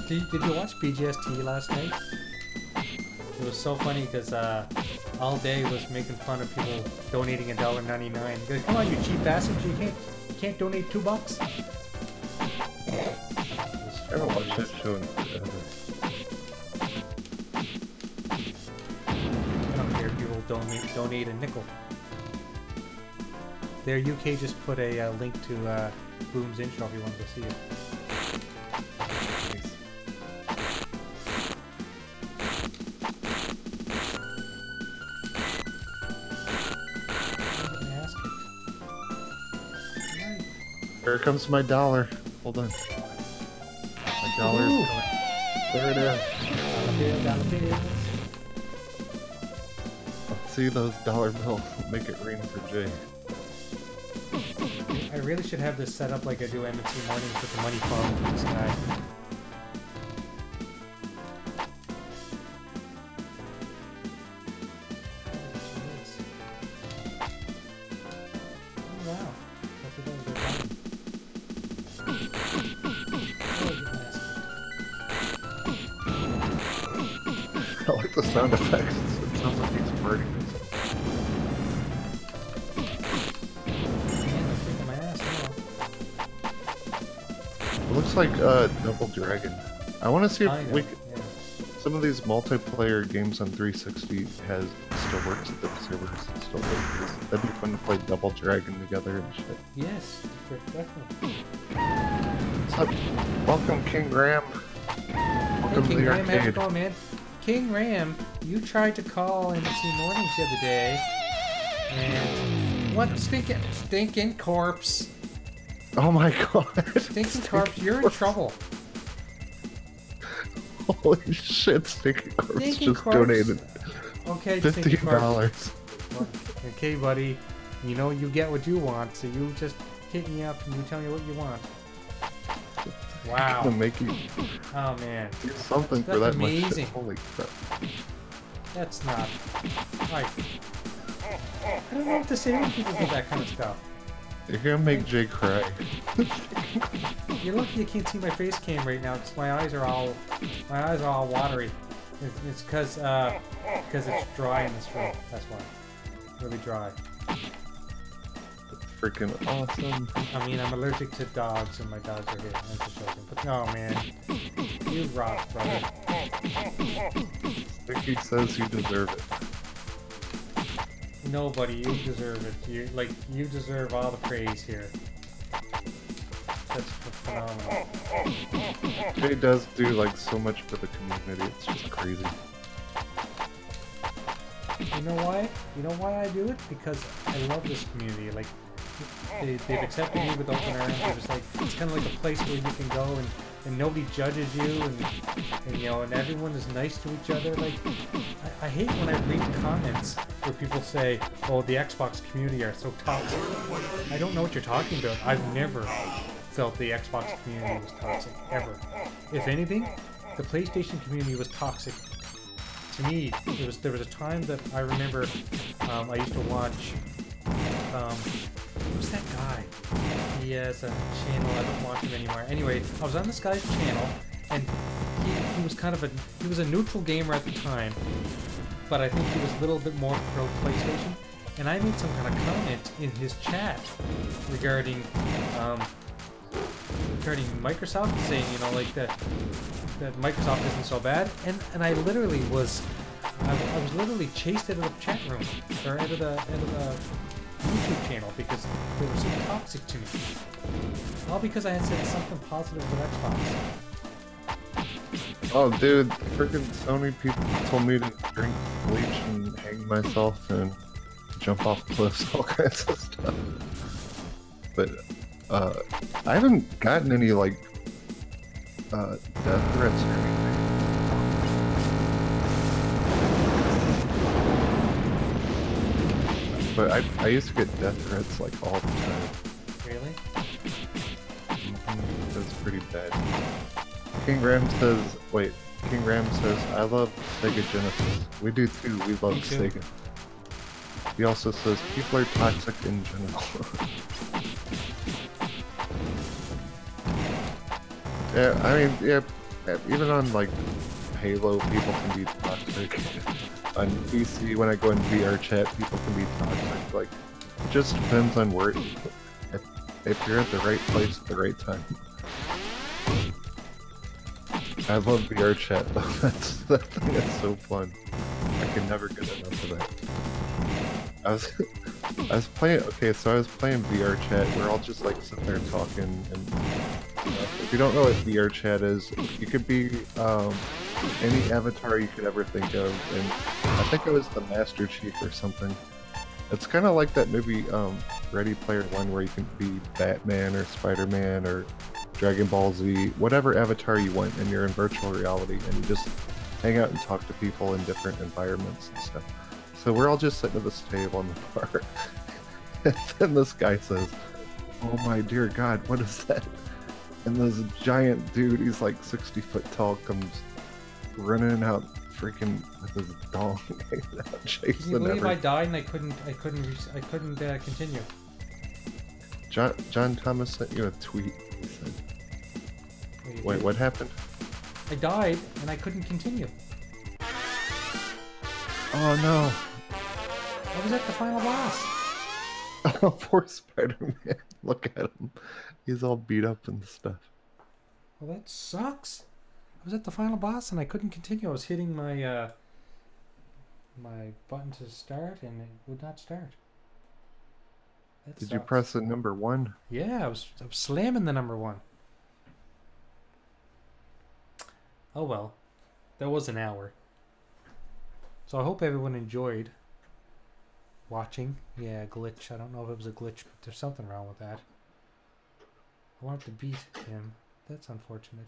Did you watch BGST last night? It was so funny because all day was making fun of people donating $1.99. Goes, come on, you cheap bastards! You can't donate $2. I haven't watched that show in forever. I don't care if people donate a nickel. There, UK just put a link to Boom's intro if you wanted to see it. Here comes my dollar. Hold on. My dollar is coming. There it is. Dollar bills. Let's see those dollar bills. Make it rain for Jay. I really should have this set up like I do MNC mornings with the money falling from the sky. Oh, wow. Look at those, they're I like the sound effects. It sounds like he's burning himself. It looks like Double Dragon. I want to see if we can, some of these multiplayer games on 360 still works at the servers still works. That'd be fun to play Double Dragon together and shit. Yes, definitely. What's up? Welcome, King Ram. Welcome Hey, King to the Ram, how's it arcade. going, man? King Ram, you tried to call MNC mornings the other day, and what stinking corpse? Oh my god. Stinking corpse, you're in trouble. Holy shit, Stinking Corpse Stinking just corpse. donated Okay, Stinking corpse. $15. Okay, buddy. You know you get what you want, so you just hit me up and you tell me what you want. Wow. I'm gonna make you Oh man. do something That's for that amazing. much shit. Holy crap. That's not right. I don't know what to say when people do that kind of stuff. You're gonna make Jay cry. You're lucky you can't see my face cam right now because my eyes are all watery. It's because it's dry in this room. That's why. Really dry. That's freaking awesome. I mean, I'm allergic to dogs, and my dogs are here. I'm just joking. But oh man, you rock, brother. Vicky says you deserve it. Nobody, you deserve it. You deserve all the praise here. That's phenomenal. Jay does do like so much for the community. It's just crazy. You know why? You know why I do it? Because I love this community. Like, they've accepted me with open arms. It's kind of like a place where you can go and nobody judges you, and you know, and everyone is nice to each other. Like, I hate when I read comments where people say, "Oh, the Xbox community are so toxic." I don't know what you're talking about. I've never felt the Xbox community was toxic, ever. If anything, the PlayStation community was toxic. To me, there was a time that I remember I used to watch. Who's that guy? He has a channel. I don't watch him anymore. Anyway, I was on this guy's channel, and he was kind of he was a neutral gamer at the time, but I think he was a little bit more pro PlayStation. And I made some kind of comment in his chat regarding Microsoft, saying, you know, like that Microsoft isn't so bad, and I literally was literally chased out of the chat room or out of the YouTube channel because they were so toxic to me. All because I had said something positive with Xbox. Oh, dude, freaking Sony people told me to drink bleach and hang myself and jump off cliffs, all kinds of stuff. But I haven't gotten any like death threats or anything. But I used to get death threats like all the time. Really? That's pretty bad. King Ram says, wait, King Ram says, I love Sega Genesis. We do too, we love Sega. He also says, people are toxic in general. Yeah, I mean, yeah, even on like Halo, people can be toxic. On PC, when I go in VR chat, people can be toxic. Like, it just depends on where, if you're at the right place at the right time. I love VR chat though. That thing is so fun. I can never get enough of that. I was playing. Okay, so I was playing VR chat. We're all just like sitting there talking. And if you don't know what VR chat is, you could be any avatar you could ever think of, and I think it was the Master Chief or something. It's kind of like that movie Ready Player One, where you can be Batman or Spider-Man or Dragon Ball Z, whatever avatar you want, and you're in virtual reality, and you just hang out and talk to people in different environments and stuff. So we're all just sitting at this table in the bar, and then this guy says, "Oh my dear God, what is that?" And this giant dude, he's like 60 foot tall, comes running out, freaking with his dong, chasing Can you believe everything. I died and I couldn't continue? John Thomas sent you a tweet. He said, wait, what happened? I died and I couldn't continue. Oh no! I was at the final boss. Oh, poor Spider-Man. Look at him. He's all beat up and stuff. Well, that sucks. I was at the final boss and I couldn't continue. I was hitting my my button to start and it would not start. That Did you sucks. press the number 1? Yeah, I was slamming the number 1. Oh well, that was an hour. So I hope everyone enjoyed watching. Yeah, glitch. I don't know if it was a glitch, but there's something wrong with that. I wanted to beat him. That's unfortunate.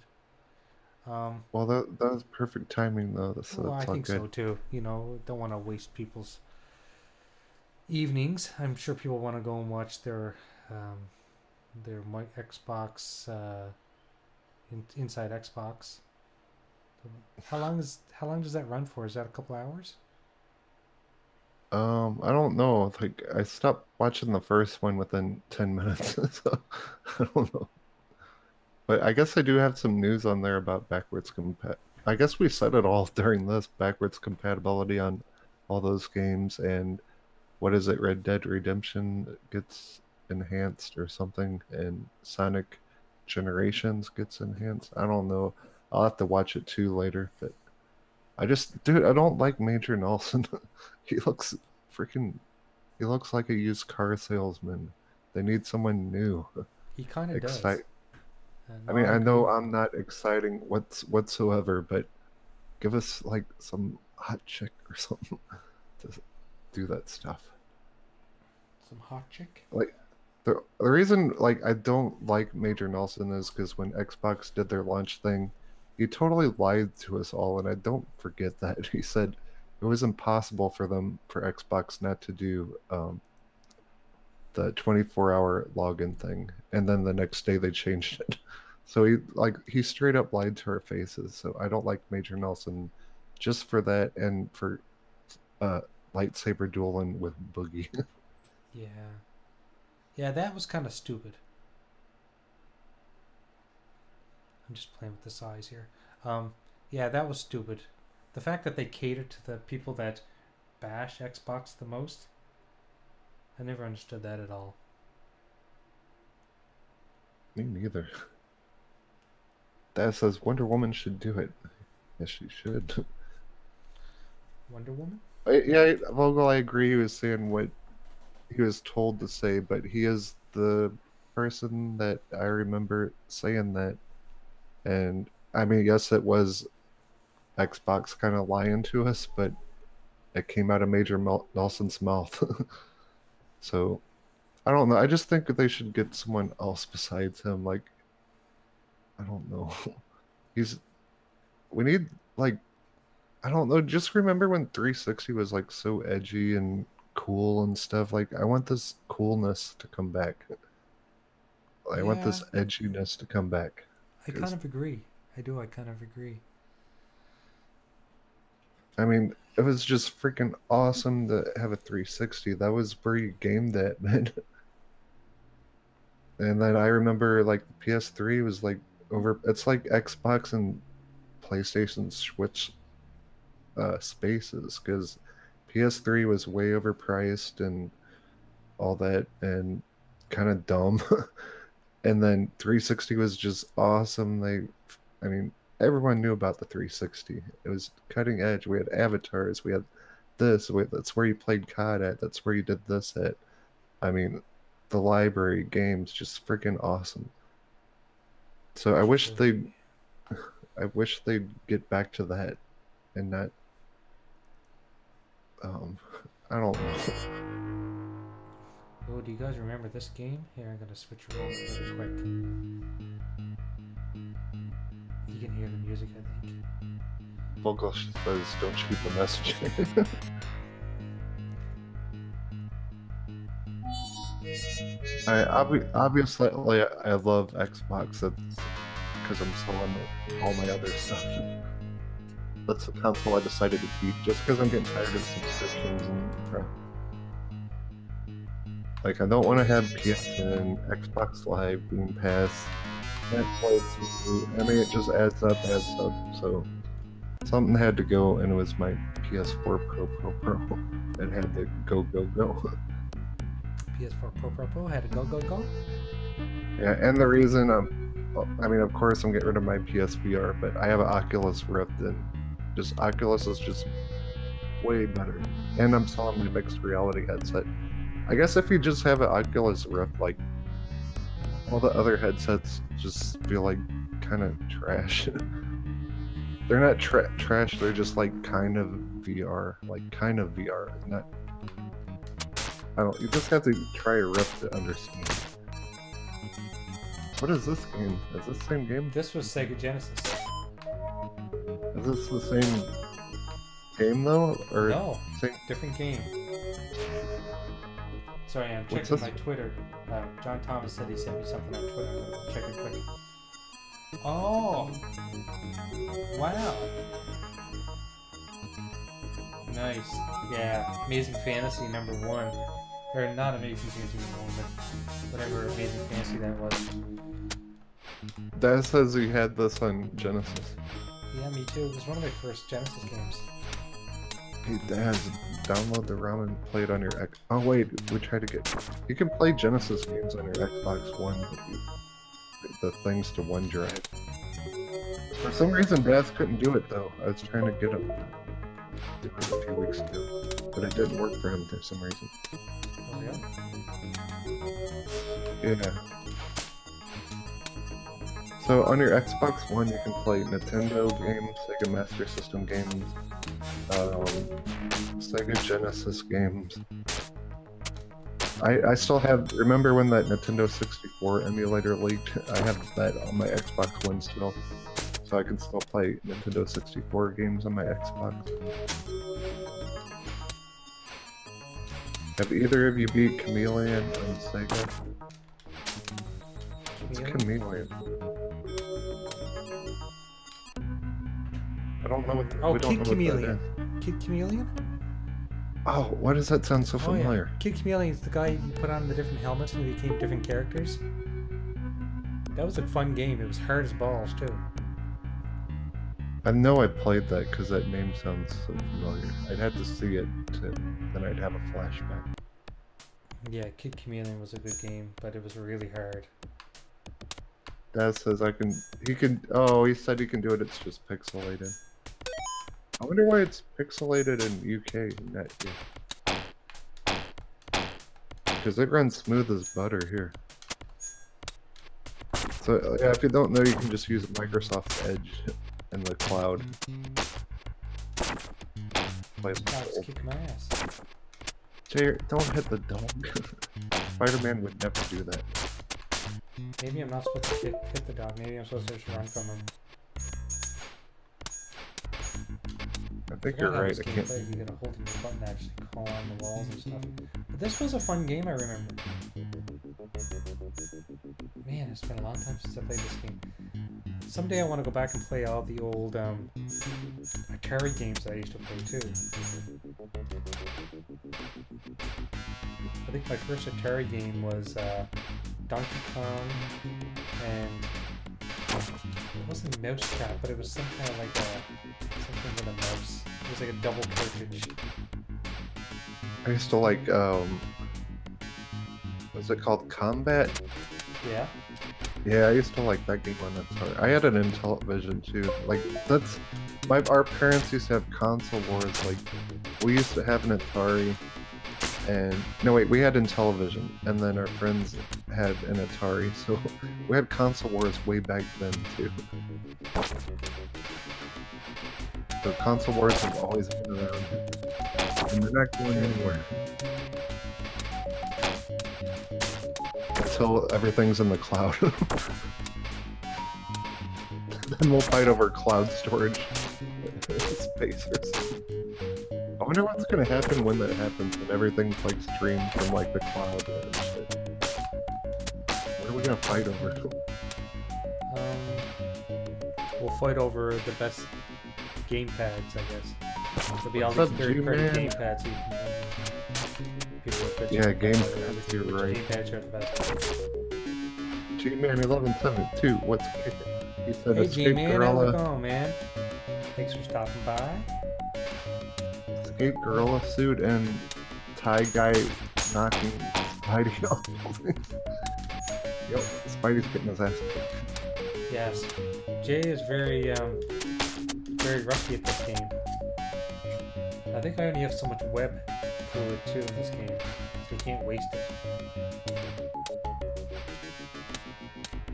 Well, that was perfect timing though, so Well, I that's all think good. so too. You know, don't want to waste people's evenings. I'm sure people want to go and watch their Xbox inside Xbox. How long does that run for? Is that a couple hours? I don't know. Like, I stopped watching the first one within 10 minutes, so I don't know. But I guess I do have some news on there about backwards compat. I guess we said it all during this, backwards compatibility on all those games, and what is it, Red Dead Redemption gets enhanced or something, and Sonic Generations gets enhanced. I don't know. I'll have to watch it too later, but dude, I don't like Major Nelson. He looks he looks like a used car salesman. They need someone new. He kind of does. I mean, I know I'm not exciting whatsoever, but give us like some hot chick or something to do that stuff. Some hot chick. Like the reason like I don't like Major Nelson is because when Xbox did their launch thing, he totally lied to us all, and I don't forget that. He said it was impossible for Xbox not to do the 24-hour login thing, and then the next day they changed it. So he straight up lied to our faces. So I don't like Major Nelson just for that, and for lightsaber dueling with Boogie. Yeah, that was kind of stupid. I'm just playing with the size here. Yeah, that was stupid. The fact that they cater to the people that bash Xbox the most, I never understood that at all. Me neither. That says Wonder Woman should do it. Yes, she should. Wonder Woman? Yeah, Vogel, I agree. He was saying what he was told to say, but he is the person that I remember saying that. And I mean, yes, it was Xbox kind of lying to us, but it came out of Major Nelson's mouth. So I don't know. I just think that they should get someone else besides him. Like, I don't know. We need, like, I don't know. Just remember when 360 was like so edgy and cool and stuff. Like, I want this coolness to come back. I want this edginess to come back. I kind of agree. I do. I kind of agree. I mean, it was just freaking awesome to have a 360. That was where you gamed that, man. And then I remember, like, the PS3 was like over. It's like Xbox and PlayStation switch spaces, because PS3 was way overpriced and all that, and kind of dumb. And then 360 was just awesome. I mean, everyone knew about the 360. It was cutting edge. We had avatars. We had this. That's where you played COD at. That's where you did this at. I mean, the library games just freaking awesome. So I wish they'd get back to that, and not. I don't know. Oh, do you guys remember this game? Here, I'm gonna switch roles really quick. You can hear the music, I think. Vogel says, "Don't shoot the messenger." Obviously I love Xbox. That's because I'm selling all my other stuff. That's the console I decided to keep, just because I'm getting tired of subscriptions and crap. Like, I don't want to have PSN, Xbox Live, Game Pass, Netflix. I mean, it just adds up. So something had to go, and it was my PS4 Pro. It had to go. PS4 Pro had to go. Yeah, and the reason I mean, of course, I'm getting rid of my PSVR, but I have an Oculus Rift, and Oculus is just way better. And I'm selling my mixed reality headset. I guess if you just have an Oculus Rift, like, all the other headsets just feel like kind of trash. They're not trash, they're just like kind of VR. Not. I don't. You just have to try a Rift to understand. What is this game? Is this the same game? This was Sega Genesis. Is this the same game though, or no? Same... Different game. Sorry, I'm checking my Twitter. John Thomas said he sent me something on Twitter. I'm gonna check it quick. Oh! Wow! Nice. Yeah, Amazing Fantasy #1. Or not Amazing Fantasy #1, but whatever Amazing Fantasy that was. That says you had this on Genesis. Yeah, me too. It was one of my first Genesis games. Hey, Dad, download the ROM and play it on your X. Oh wait, we tried to get. You can play Genesis games on your Xbox One if you the things to OneDrive. For some reason, Dad couldn't do it though. I was trying to get him to do it a few weeks ago, but it didn't work for him for some reason. Oh yeah. Yeah. So on your Xbox One, you can play Nintendo games, Sega Master System games, Sega Genesis games. I still have. Remember when that Nintendo 64 emulator leaked? I have that on my Xbox One still, so I can still play Nintendo 64 games on my Xbox. Have either of you beat Chameleon on Sega? What's Chameleon? I don't know what. Oh, we don't Kid know Chameleon. What that is. Kid Chameleon? Oh, why does that sound so familiar? Yeah. Kid Chameleon is the guy you put on the different helmets and he became different characters. That was a fun game. It was hard as balls too. I know I played that because that name sounds so familiar. I'd have to see it to, then I'd have a flashback. Yeah, Kid Chameleon was a good game, but it was really hard. Dad says oh, he said he can do it, it's just pixelated. I wonder why it's pixelated in UK, not here. Because it runs smooth as butter here. So, yeah, if you don't know, you can just use Microsoft Edge in the cloud. Dogs kick my ass. Jay, don't hit the dog. Spider-Man would never do that. Maybe I'm not supposed to hit the dog. Maybe I'm supposed to just run from him. think forgot you're how right. this I game can't. played. You gotta hold the button to actually call on the walls and stuff. But this was a fun game, I remember. Man, it's been a long time since I played this game. Someday I want to go back and play all the old Atari games that I used to play too. I think my first Atari game was Donkey Kong, and it wasn't Mousetrap, but it was some kind of like something with a mouse. It was like a double cartridge. I used to like what's it called? Combat? Yeah. Yeah, I used to like that game on Atari. I had an Intellivision too. Like that's our parents used to have console wars. Like we used to have an Atari, and no wait, we had Intellivision, and then our friends had an Atari. So we had console wars way back then too. So console wars have always been around, and they're not going anywhere. Until everything's in the cloud. Then we'll fight over cloud storage. Space or something. I wonder what's gonna happen when that happens and everything's like streamed from like the cloud and shit. What are we gonna fight over? We'll fight over the best game pads, I guess. There'll be all What's these up, third-party G-Man? game pads. So you can, people will pitch Yeah, in game about pads, which you're right. Game pads are the best. G-Man 1172, what's kicking? He said Hey escape G-Man, how's it gorilla. going, man? Thanks for stopping by. Escape gorilla suit and tie guy knocking Spidey off buildings. Yep, Spidey's getting his ass kicked. Yes. Jay is very rusty at this game. I think I only have so much web fluid too in this game, so you can't waste it.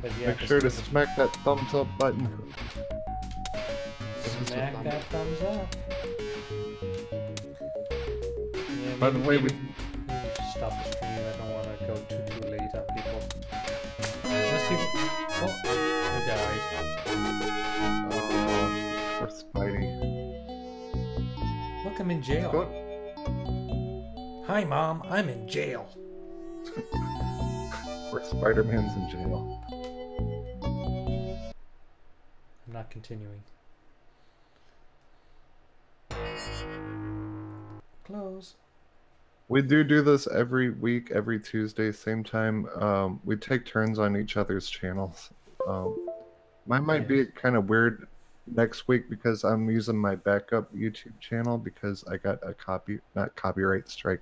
But yeah, Make this sure to game is- smack that thumbs up button. smack that thumbs up. Yeah, By the way, we maybe stop the stream. I don't want to go too late on people. Unless people. Oh, I died. poor Spidey. Look, I'm in jail. Hi, Mom. I'm in jail. Poor Spider-Man's in jail. I'm not continuing. Close. We do this every week, every Tuesday, same time. We take turns on each other's channels. Mine might be kind of weird next week because I'm using my backup YouTube channel because I got a not copyright strike,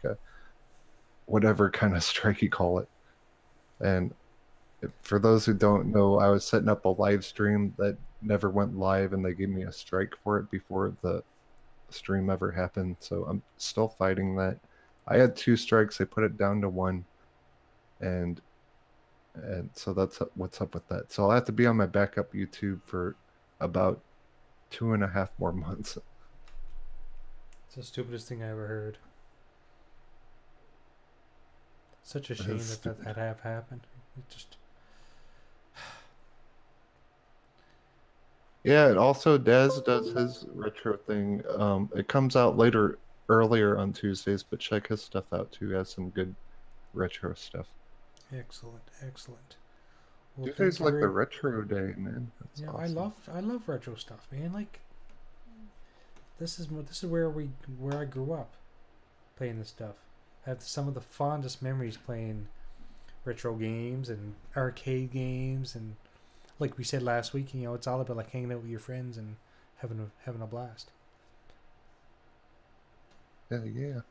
whatever kind of strike you call it. And for those who don't know, I was setting up a live stream that never went live and they gave me a strike for it before the stream ever happened. So I'm still fighting that. I had 2 strikes. They put it down to 1, and so that's what's up with that. So I'll have to be on my backup YouTube for about 2.5 more months. It's the stupidest thing I ever heard. Such a shame that have happened. It just. Yeah, and also Dez does his retro thing. It comes out earlier on Tuesdays, but check his stuff out too. He has some good retro stuff. Excellent, excellent. Well, Tuesday's thank you like very- the retro day, man. That's Yeah, awesome. I love retro stuff, man. Like this is where I grew up playing this stuff. I have some of the fondest memories playing retro games and arcade games, and like we said last week, you know, it's all about like hanging out with your friends and having a blast. Yeah.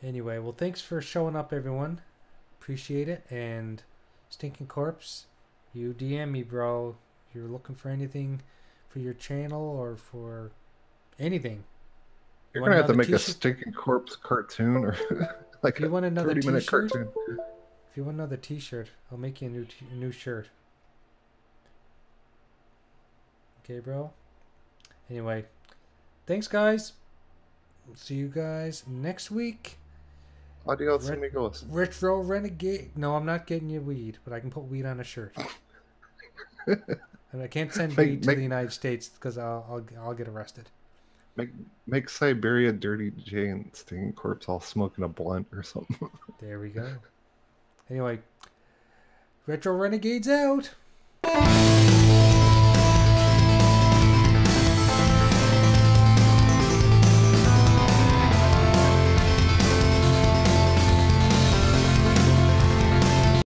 Anyway, well, thanks for showing up, everyone. Appreciate it. And Stinking Corpse, you DM me, bro. You're looking for anything for your channel or for anything. You're Want gonna have to another make a t-shirt? Stinking Corpse cartoon or like If you want a another 30-minute t-shirt, cartoon. if you want another t-shirt, I'll make you a new shirt. Okay, bro? Anyway, thanks, guys. See you guys next week. Adios, amigos. Retro Renegade. No, I'm not getting you weed, but I can put weed on a shirt. And I can't send weed to the United States because I'll get arrested. Make make Siberia Dirty J and Stinging Corpse all smoking a blunt or something. There we go. Anyway, Retro Renegades out.